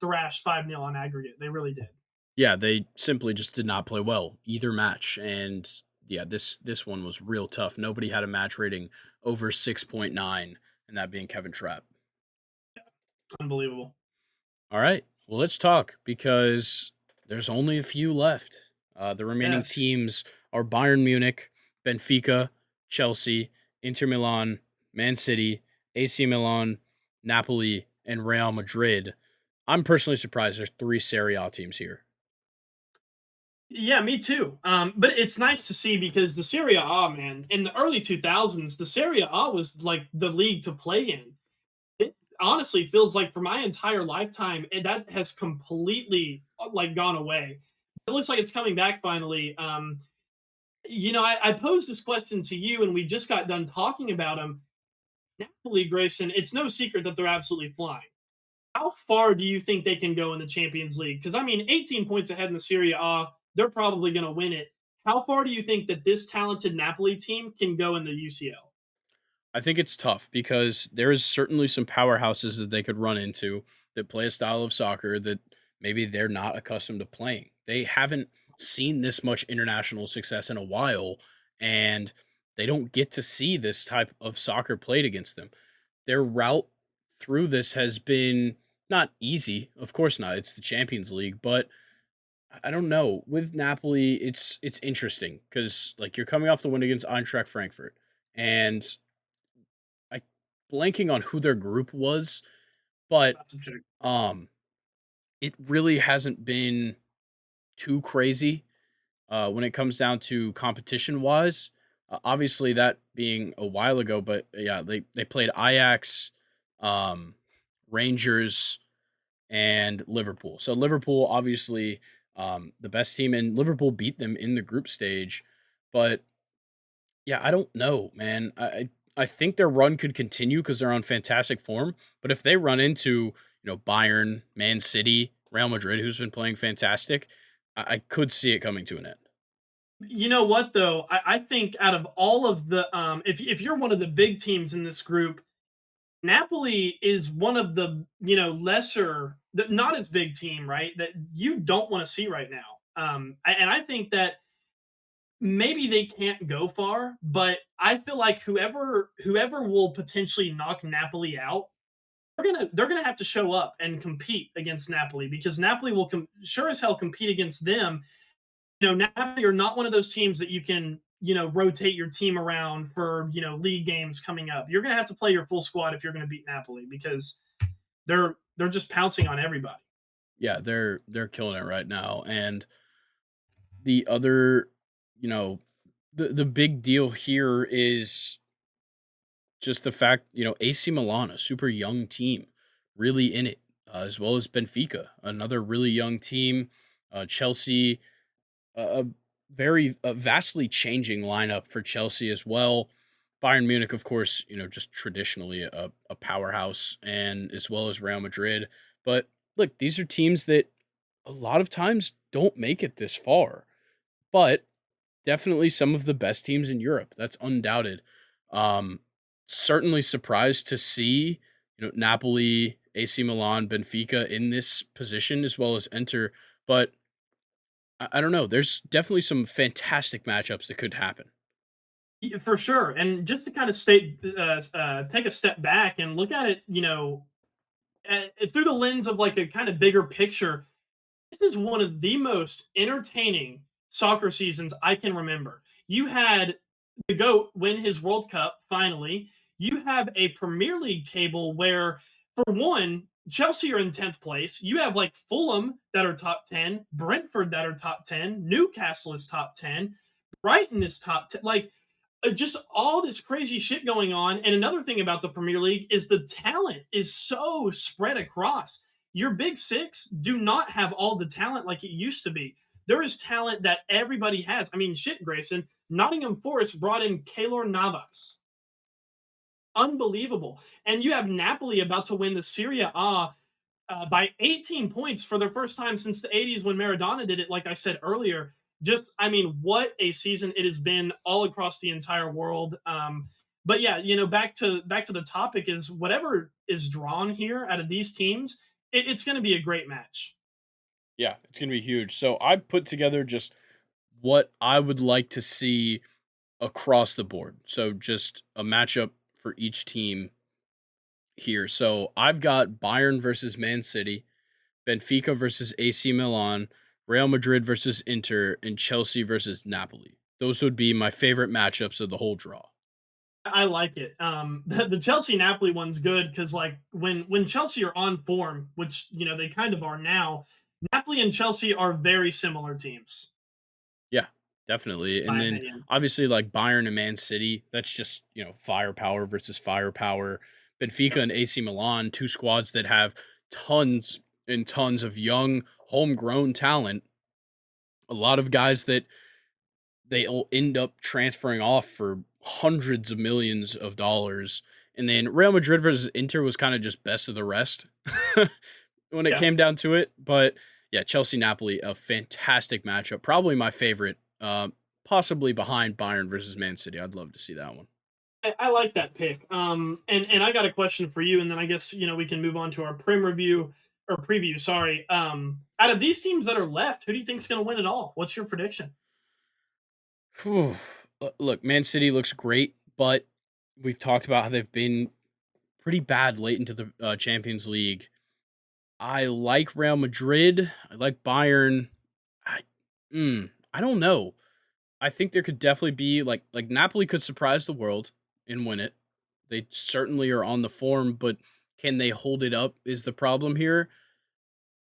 thrashed 5-0 on aggregate. They really did. Yeah, they simply just did not play well either match, and yeah, this one was real tough. Nobody had a match rating over 6.9, and that being Kevin Trapp. Unbelievable. All right, well, let's talk because there's only a few left. The remaining Yes. teams are Bayern Munich, Benfica, Chelsea, Inter Milan, Man City, AC Milan, Napoli, and Real Madrid. I'm personally surprised there's three Serie A teams here. Yeah, me too. But it's nice to see because the Serie A, man, in the early 2000s, the Serie A was like the league to play in. It honestly feels like for my entire lifetime, that has completely like gone away. It looks like it's coming back finally. I posed this question to you, and we just got done talking about them. Napoli, Grayson, it's no secret that they're absolutely flying. How far do you think they can go in the Champions League? Because I mean, 18 points ahead in the Serie A, they're probably going to win it. How far do you think that this talented Napoli team can go in the UCL? I think it's tough because there is certainly some powerhouses that they could run into that play a style of soccer that maybe they're not accustomed to playing. They haven't seen this much international success in a while, and they don't get to see this type of soccer played against them. Their route through this has been not easy, of course not. It's the Champions League, but I don't know. With Napoli, it's interesting because like you're coming off the win against Eintracht Frankfurt, and I blanking on who their group was, but That's a joke. um, it really hasn't been too crazy when it comes down to competition wise. Obviously, that being a while ago, but yeah, they played Ajax, um, Rangers, and Liverpool. So Liverpool, obviously, the best team, and Liverpool beat them in the group stage. But yeah, I don't know, man. I think their run could continue because they're on fantastic form. But if they run into Bayern, Man City, Real Madrid, who's been playing fantastic, I could see it coming to an end. You know what though? I think out of all of the if you're one of the big teams in this group, Napoli is one of the lesser, not as big team, right? That you don't want to see right now. And I think that maybe they can't go far, but I feel like whoever will potentially knock Napoli out, they're gonna have to show up and compete against Napoli because Napoli will sure as hell compete against them. Napoli are not one of those teams that you can rotate your team around for league games coming up. You're gonna have to play your full squad if you're gonna beat Napoli because they're just pouncing on everybody. Yeah, they're killing it right now. And the other, you know, the big deal here is just the fact, AC Milan, a super young team, really in it, as well as Benfica, another really young team. Chelsea, a very vastly changing lineup for Chelsea as well. Bayern Munich, of course, just traditionally a powerhouse, and as well as Real Madrid. But look, these are teams that a lot of times don't make it this far, but definitely some of the best teams in Europe. That's undoubted. Um, Certainly surprised to see, Napoli, AC Milan, Benfica in this position as well as Inter, but I don't know. There's definitely some fantastic matchups that could happen. Yeah, for sure. And just to kind of take a step back and look at it, through the lens of like a kind of bigger picture, this is one of the most entertaining soccer seasons I can remember. You had the GOAT win his World Cup finally. You have a Premier League table where, for one, Chelsea are in 10th place. You have like Fulham that are top 10, Brentford that are top 10, Newcastle is top 10, Brighton is top 10. Like, just all this crazy shit going on. And another thing about the Premier League is the talent is so spread across. Your big six do not have all the talent like it used to be. There is talent that everybody has. I mean, shit, Grayson. Nottingham Forest brought in Keylor Navas. Unbelievable. And you have Napoli about to win the Serie A by 18 points for the first time since the 80s when Maradona did it, like I said earlier. Just, I mean, what a season it has been all across the entire world. But yeah, back to the topic is whatever is drawn here out of these teams, it's going to be a great match. Yeah, it's gonna be huge. So I put together just what I would like to see across the board. So just a matchup for each team here. So I've got Bayern versus Man City, Benfica versus AC Milan, Real Madrid versus Inter, and Chelsea versus Napoli. Those would be my favorite matchups of the whole draw. I like it. The Chelsea Napoli one's good because like when Chelsea are on form, which they kind of are now, Napoli and Chelsea are very similar teams, Yeah, definitely. in And my then opinion. obviously like Bayern and Man City, that's just, firepower versus firepower. Benfica Yep. and AC Milan, two squads that have tons and tons of young homegrown talent. A lot of guys that they'll end up transferring off for hundreds of millions of dollars. And then Real Madrid versus Inter was kind of just best of the rest when it Yeah. came down to it. But yeah, Chelsea Napoli, a fantastic matchup. Probably my favorite, possibly behind Bayern versus Man City. I'd love to see that one. I like that pick. And I got a question for you, and then I guess we can move on to our prim review or preview. Sorry. Out of these teams that are left, who do you think's going to win it all? What's your prediction? Whew. Look, Man City looks great, but we've talked about how they've been pretty bad late into the Champions League. I like Real Madrid. I like Bayern. I, I don't know. I think there could definitely be like Napoli could surprise the world and win it. They certainly are on the form, but can they hold it up is the problem here.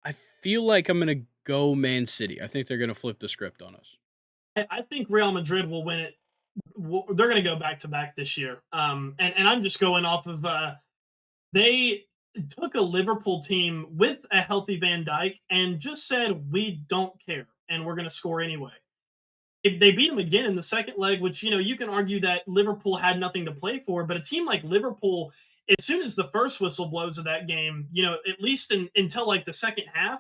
I feel like I'm gonna go Man City. I think they're gonna flip the script on us. I think Real Madrid will win it. They're going to go back to back this year. And I'm just going off of they took a Liverpool team with a healthy Van Dyke and just said we don't care and we're going to score anyway. If they beat them again in the second leg, which you can argue that Liverpool had nothing to play for, but a team like Liverpool, as soon as the first whistle blows of that game, at least until like the second half,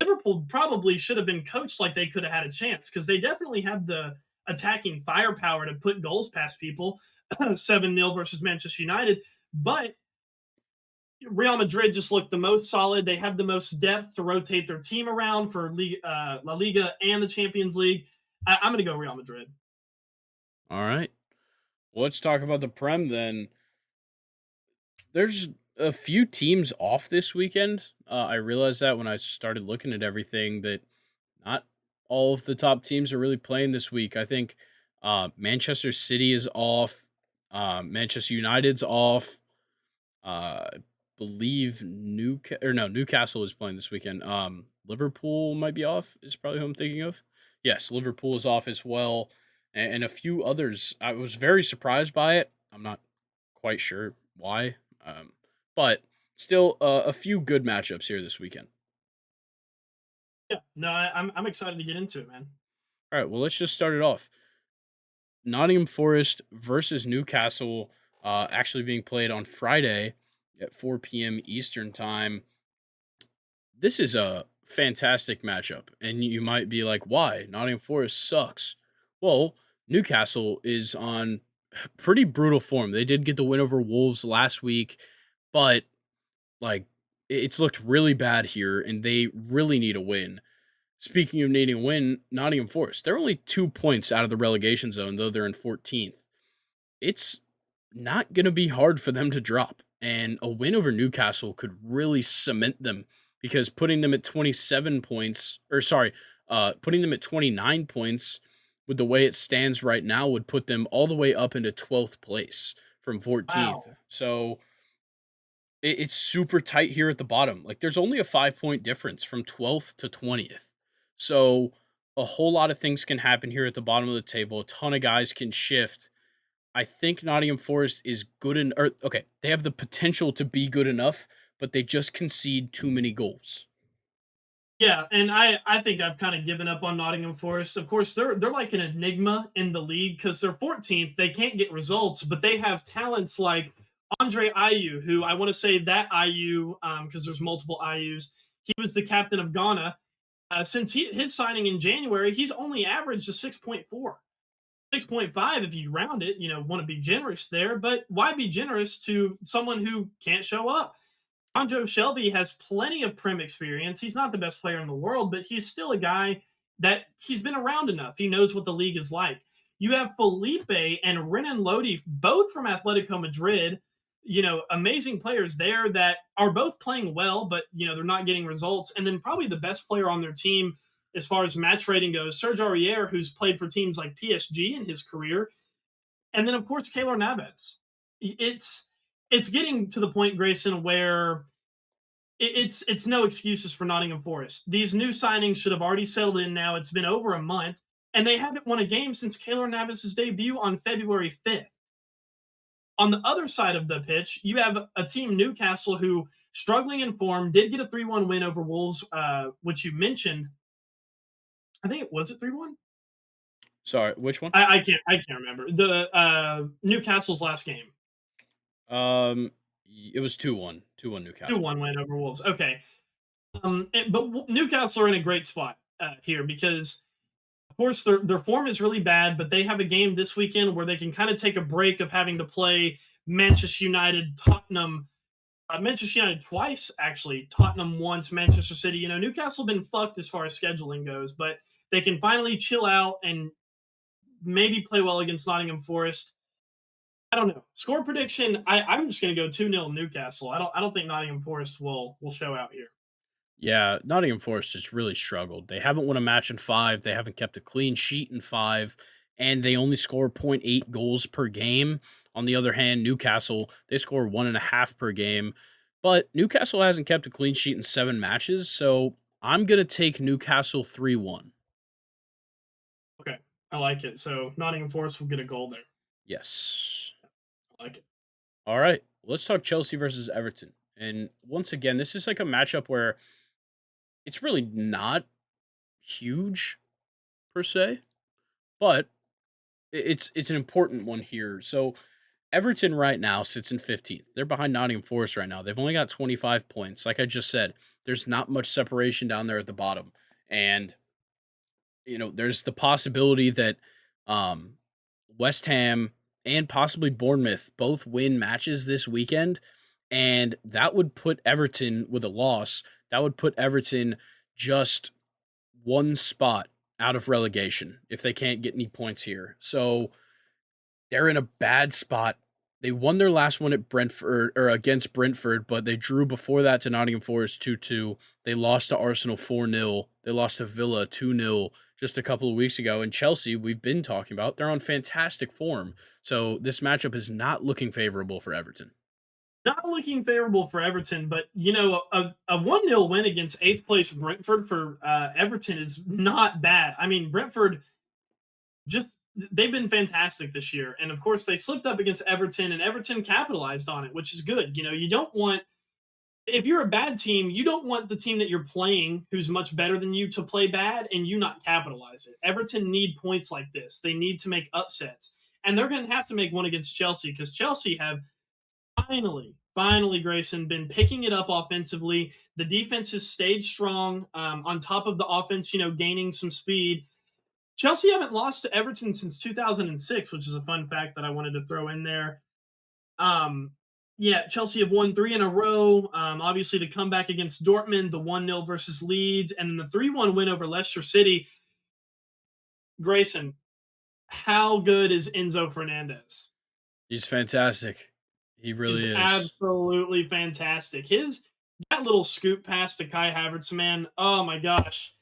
Liverpool probably should have been coached like they could have had a chance because they definitely have the attacking firepower to put goals past people. 7-0 versus Manchester United, but Real Madrid just look the most solid. They have the most depth to rotate their team around for La Liga and the Champions League. I'm going to go Real Madrid. All right. Let's talk about the Prem then. There's a few teams off this weekend. I realized that when I started looking at everything that not all of the top teams are really playing this week. I think Manchester City is off. Manchester United's off. I believe Newcastle is playing this weekend. Liverpool might be off. Is probably who I'm thinking of. Yes, Liverpool is off as well, and a few others. I was very surprised by it. I'm not quite sure why, but still a few good matchups here this weekend. Yeah, no, I'm excited to get into it, man. All right, well let's just start it off. Nottingham Forest versus Newcastle, actually being played on Friday at 4 p.m. Eastern time. This is a fantastic matchup, and you might be like, "Why? Nottingham Forest sucks." Well, Newcastle is on pretty brutal form. They did get the win over Wolves last week, but like it's looked really bad here, and they really need a win. Speaking of needing a win, Nottingham Forest, they're only 2 points out of the relegation zone, though they're in 14th. It's not going to be hard for them to drop. And a win over Newcastle could really cement them because putting them at 27 points, or sorry, putting them at 29 points with the way it stands right now would put them all the way up into 12th place from 14th. Wow. So it's super tight here at the bottom. Like there's only a 5 point difference from 12th to 20th. So a whole lot of things can happen here at the bottom of the table. A ton of guys can shift. I think Nottingham Forest is good or okay, they have the potential to be good enough, but they just concede too many goals. Yeah, and I think I've kind of given up on Nottingham Forest. Of course, they're like an enigma in the league because they're 14th. They can't get results, but they have talents like Andre Ayew, who I want to say that Ayew, because there's multiple Ayus. He was the captain of Ghana. Since his signing in January, he's only averaged a 6.4. 6.5 if you round it, want to be generous there, but why be generous to someone who can't show up? Andre Shelby has plenty of Prem experience. He's not the best player in the world, but he's still a guy that he's been around enough. He knows what the league is like. You have Felipe and Renan Lodi, both from Atletico Madrid, amazing players there that are both playing well, but, they're not getting results. And then probably the best player on their team as far as match rating goes, Serge Aurier, who's played for teams like PSG in his career. And then, of course, Keylor Navas. It's getting to the point, Grayson, where it's no excuses for Nottingham Forest. These new signings should have already settled in now. It's been over a month, and they haven't won a game since Keylor Navas' debut on February 5th. On the other side of the pitch, you have a team, Newcastle, who struggling in form, did get a 3-1 win over Wolves, which you mentioned. I think it was it 3-1. Sorry, which one? I can't remember the Newcastle's last game. It was 2-1, 2-1 Newcastle. 2-1 win over Wolves. Okay, but Newcastle are in a great spot here because of course their form is really bad, but they have a game this weekend where they can kind of take a break of having to play Manchester United, Tottenham, Manchester United twice actually, Tottenham once, Manchester City. Newcastle been fucked as far as scheduling goes, but they can finally chill out and maybe play well against Nottingham Forest. I don't know. Score prediction. I'm just going to go 2-0 Newcastle. I don't think Nottingham Forest will show out here. Yeah, Nottingham Forest has really struggled. They haven't won a match in 5, they haven't kept a clean sheet in 5, and they only score zero 0.8 goals per game. On the other hand, Newcastle, they score 1.5 per game, but Newcastle hasn't kept a clean sheet in 7 matches, so I'm going to take Newcastle 3-1. Okay, I like it. So Nottingham Forest will get a goal there. Yes. I like it. All right, let's talk Chelsea versus Everton. And once again, this is like a matchup where it's really not huge per se, but it's an important one here. So Everton right now sits in 15th. They're behind Nottingham Forest right now. They've only got 25 points. Like I just said, there's not much separation down there at the bottom. And there's the possibility that um West Ham and possibly Bournemouth both win matches this weekend and that would put Everton with a loss, that would put Everton just one spot out of relegation if they can't get any points here. So they're in a bad spot. They won their last one at Brentford or against Brentford, but they drew before that to Nottingham Forest 2-2. They lost to Arsenal 4-0. They lost to Villa 2-0 just a couple of weeks ago. And Chelsea, we've been talking about, they're on fantastic form. So this matchup is not looking favorable for Everton. Not looking favorable for Everton, but a 1-0 win against eighth place Brentford for Everton is not bad. I mean, Brentford just they've been fantastic this year, and of course they slipped up against Everton, and Everton capitalized on it, which is good. You don't want if you're a bad team, you don't want the team that you're playing, who's much better than you, to play bad and you not capitalize it. Everton need points like this. They need to make upsets, and they're going to have to make one against Chelsea because Chelsea have finally, Grayson, been picking it up offensively. The defense has stayed strong on top of the offense, gaining some speed. Chelsea haven't lost to Everton since 2006, which is a fun fact that I wanted to throw in there. Um, yeah, Chelsea have won 3 in a row. Obviously, the comeback against Dortmund, the 1-0 versus Leeds, and then the 3-1 win over Leicester City. Grayson, how good is Enzo Fernandez? He's fantastic. He Is really is. absolutely fantastic. His that little scoop pass to Kai Havertz, man. Oh my gosh.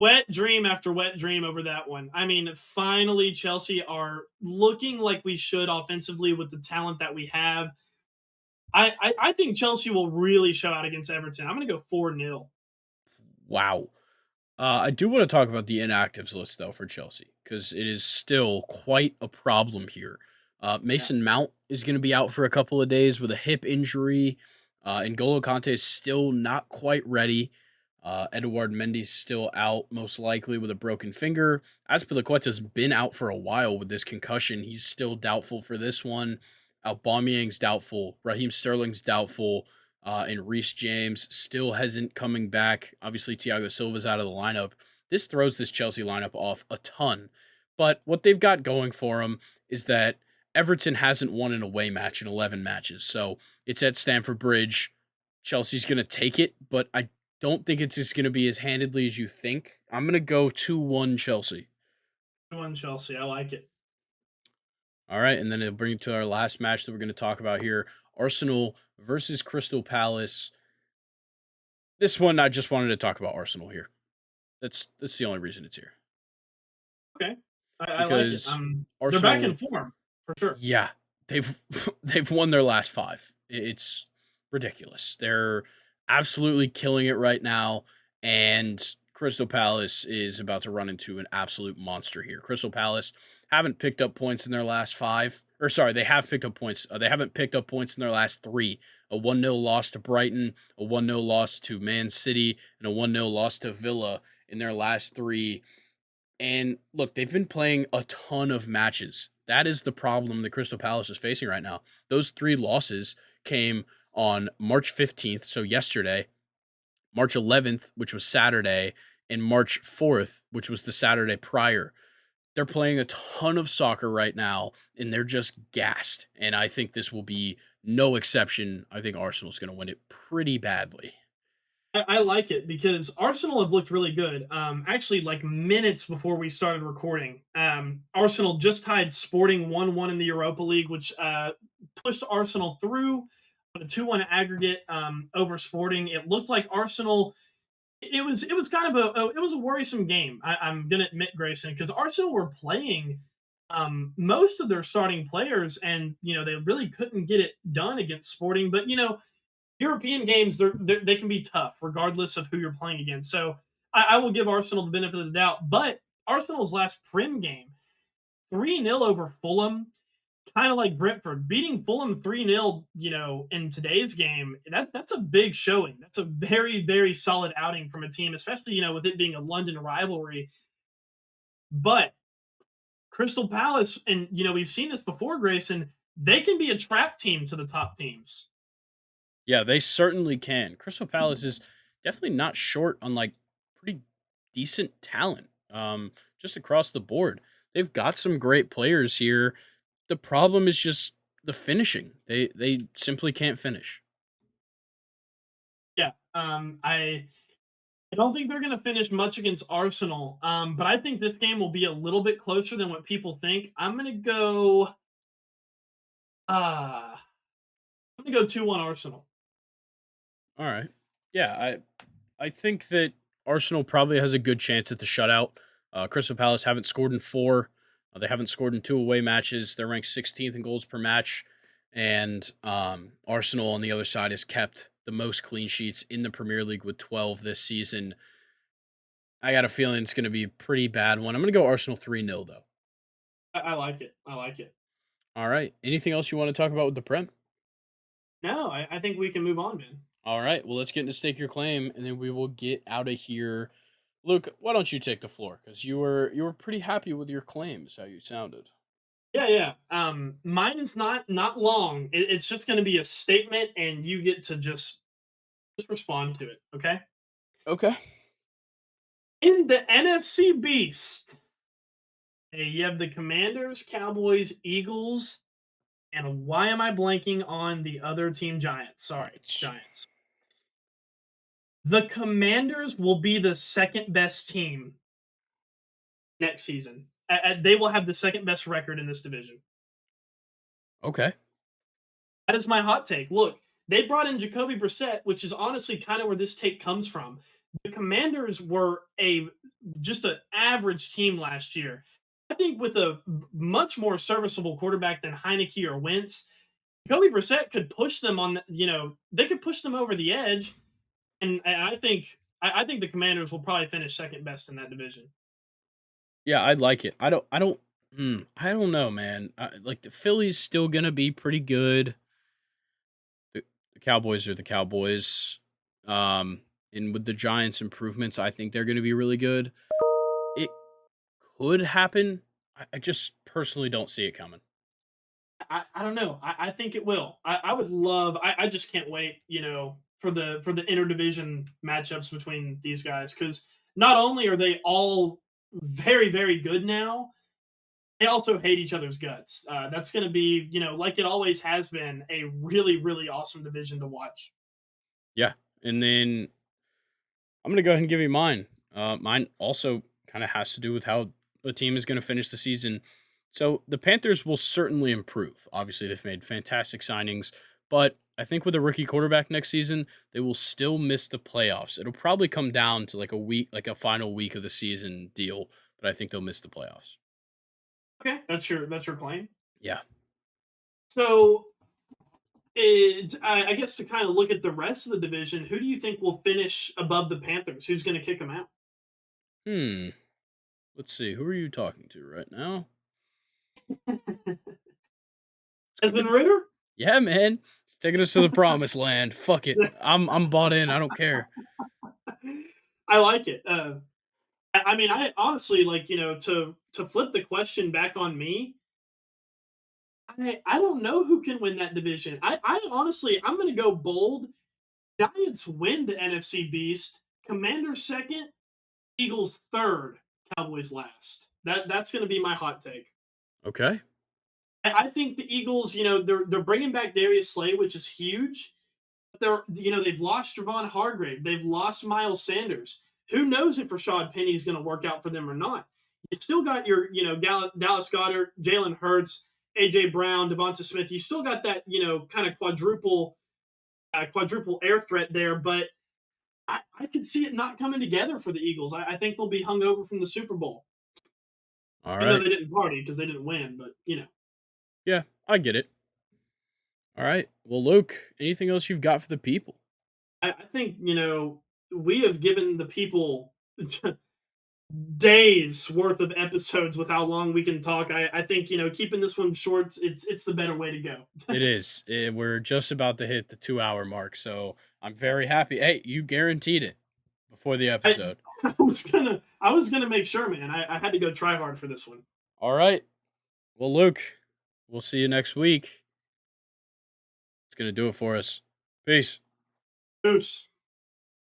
Wet dream after wet dream over that one. I mean, finally Chelsea are looking like we should offensively with the talent that we have. I think Chelsea will really show out against Everton. I'm going to go 4-0. Wow. I do want to talk about the inactives list though for Chelsea because it is still quite a problem here. Yeah. Mason Mount is going to be out for a couple of days with a hip injury. N'Golo Kante is still not quite ready. Eduard Mendy's still out, most likely with a broken finger. Azpilicueta's been out for a while with this concussion. He's still doubtful for this one. Aubameyang's doubtful. Raheem Sterling's doubtful. And Reece James still hasn't coming back. Obviously, Thiago Silva's out of the lineup. This throws this Chelsea lineup off a ton. But what they've got going for them is that Everton hasn't won an away match in 11 matches. So it's at Stamford Bridge. Chelsea's going to take it, but I don't think it's just going to be as handedly as you think. I'm going to go 2-1 Chelsea. 2-1 Chelsea. I like it. All right, and then it'll bring it to our last match that we're going to talk about here. Arsenal versus Crystal Palace. This one, I just wanted to talk about Arsenal here. That's the only reason it's here. Okay. I like it. Because They're back in Arsenal, form for sure. yeah, they've they've won their last 5. It's ridiculous. They're absolutely killing it right now, and Crystal Palace is about to run into an absolute monster here. Crystal Palace haven't picked up points in their last 5. Or sorry, they have picked up points. They haven't picked up points in their last 3. A 1-0 loss to Brighton, a 1-0 loss to Man City, and a 1-0 loss to Villa in their last 3. And look, they've been playing a ton of matches. That is the problem that Crystal Palace is facing right now. Those 3 losses came on March 15th, so yesterday, March 11th, which was Saturday, and March 4th, which was the Saturday prior. They're playing a ton of soccer right now, and they're just gassed. And I think this will be no exception. I think Arsenal's going to win it pretty badly. I like it because Arsenal have looked really good. Actually, like minutes before we started recording, Arsenal just tied Sporting 1-1 in the Europa League, which pushed Arsenal through on a 2-1 aggregate over Sporting. It looked like Arsenal. It was kind of it was a worrisome game. I'm gonna admit, Grayson, because Arsenal were playing most of their starting players, and they really couldn't get it done against Sporting. But European games, they can be tough regardless of who you're playing against. So I will give Arsenal the benefit of the doubt. But Arsenal's last Prim game, 3-0 over Fulham, kind of like Brentford, beating Fulham 3-0, in today's game, that's a big showing. That's a very, very solid outing from a team, especially, with it being a London rivalry. But Crystal Palace, and, we've seen this before, Grayson, they can be a trap team to the top teams. Yeah, they certainly can. Crystal Palace is definitely not short on like pretty decent talent. Just across the board. They've got some great players here. The problem is just the finishing. They simply can't finish. I don't think they're going to finish much against Arsenal, but I think this game will be a little bit closer than what people think. I'm going to go. I'm going to go 2-1 Arsenal. All right. Yeah, I think that Arsenal probably has a good chance at the shutout. Crystal Palace haven't scored in four. They haven't scored in two away matches. They're ranked 16th in goals per match, and Arsenal on the other side has kept the most clean sheets in the Premier League with 12 this season. I got a feeling it's going to be a pretty bad one. I'm going to go Arsenal 3-0 though. I like it. I like it. All right. Anything else you want to talk about with the Prem? No, I think we can move on, man. All right. Well, let's get into stake your claim, and then we will get out of here. Luke, why don't you take the floor? Because you were pretty happy with your claims, how you sounded. Yeah, yeah. Mine's not long. It's just going to be a statement, and you get to just respond to it. Okay. Okay. In the NFC Beast, hey, you have the Commanders, Cowboys, Eagles, and why am I blanking on the other team? Giants. Sorry, Right. Giants. The Commanders will be the second best team next season. They will have the second best record in this division. Okay. That is my hot take. Look, they brought in Jacoby Brissett, which is honestly kind of where this take comes from. The Commanders were a just an average team last year. I think with a much more serviceable quarterback than Heineke or Wentz, Jacoby Brissett could push them on. They could push them over the edge, and I think the Commanders will probably finish second best in that division. Yeah, I'd like it. I don't know, man. Like the Phillies still gonna be pretty good. The Cowboys are the Cowboys. And with the Giants' improvements, I think they're gonna be really good. It could happen. I just personally don't see it coming. I don't know. I think it will. I would love. I just can't wait. For the interdivision matchups between these guys because not only are they all very good now, they also hate each other's guts. That's going to be like it always has been a really awesome division to watch. Yeah. And then I'm gonna go ahead and give you mine. Mine also kind of has to do with how a team is gonna finish the season. So the Panthers will certainly improve. Obviously, they've made fantastic signings, but I think with a rookie quarterback next season, they will still miss the playoffs. It'll probably come down to like a week, like a final week of the season deal, but I think they'll miss the playoffs. Okay, that's your claim. Yeah. So I guess to kind of look at the rest of the division, who do you think will finish above the Panthers? Who's going to kick them out? Hmm. Let's see. Who are you talking to right now? It's gonna be Desmond Ritter? yeah, man. It's taking us to the promised land. Fuck it. I'm bought in. I don't care. I like it. I mean, I honestly like to flip the question back on me. I don't know who can win that division. I honestly I'm going to go bold. Giants win the NFC Beast. Commanders second. Eagles third. Cowboys last. That's going to be my hot take. Okay. I think the Eagles, they're bringing back Darius Slay, which is huge. They've lost Javon Hargrave, they've lost Miles Sanders. Who knows if Rashad Penny is going to work out for them or not? You still got your Dallas Goddard, Jalen Hurts, AJ Brown, Devonta Smith. You still got that kind of quadruple air threat there, but I could see it not coming together for the Eagles. I think they'll be hung over from the Super Bowl, All even though right. they didn't party because they didn't win. But Yeah, I get it. All right. Well, Luke, anything else you've got for the people? I think we have given the people days worth of episodes with how long we can talk. I think keeping this one short, it's the better way to go. It is. We're just about to hit the 2 hour mark, so I'm very happy. Hey, you guaranteed it before the I, episode. I was gonna make sure, man. I had to go try hard for this one. All right. Well, Luke, we'll see you next week. It's gonna do it for us. Peace. Goose.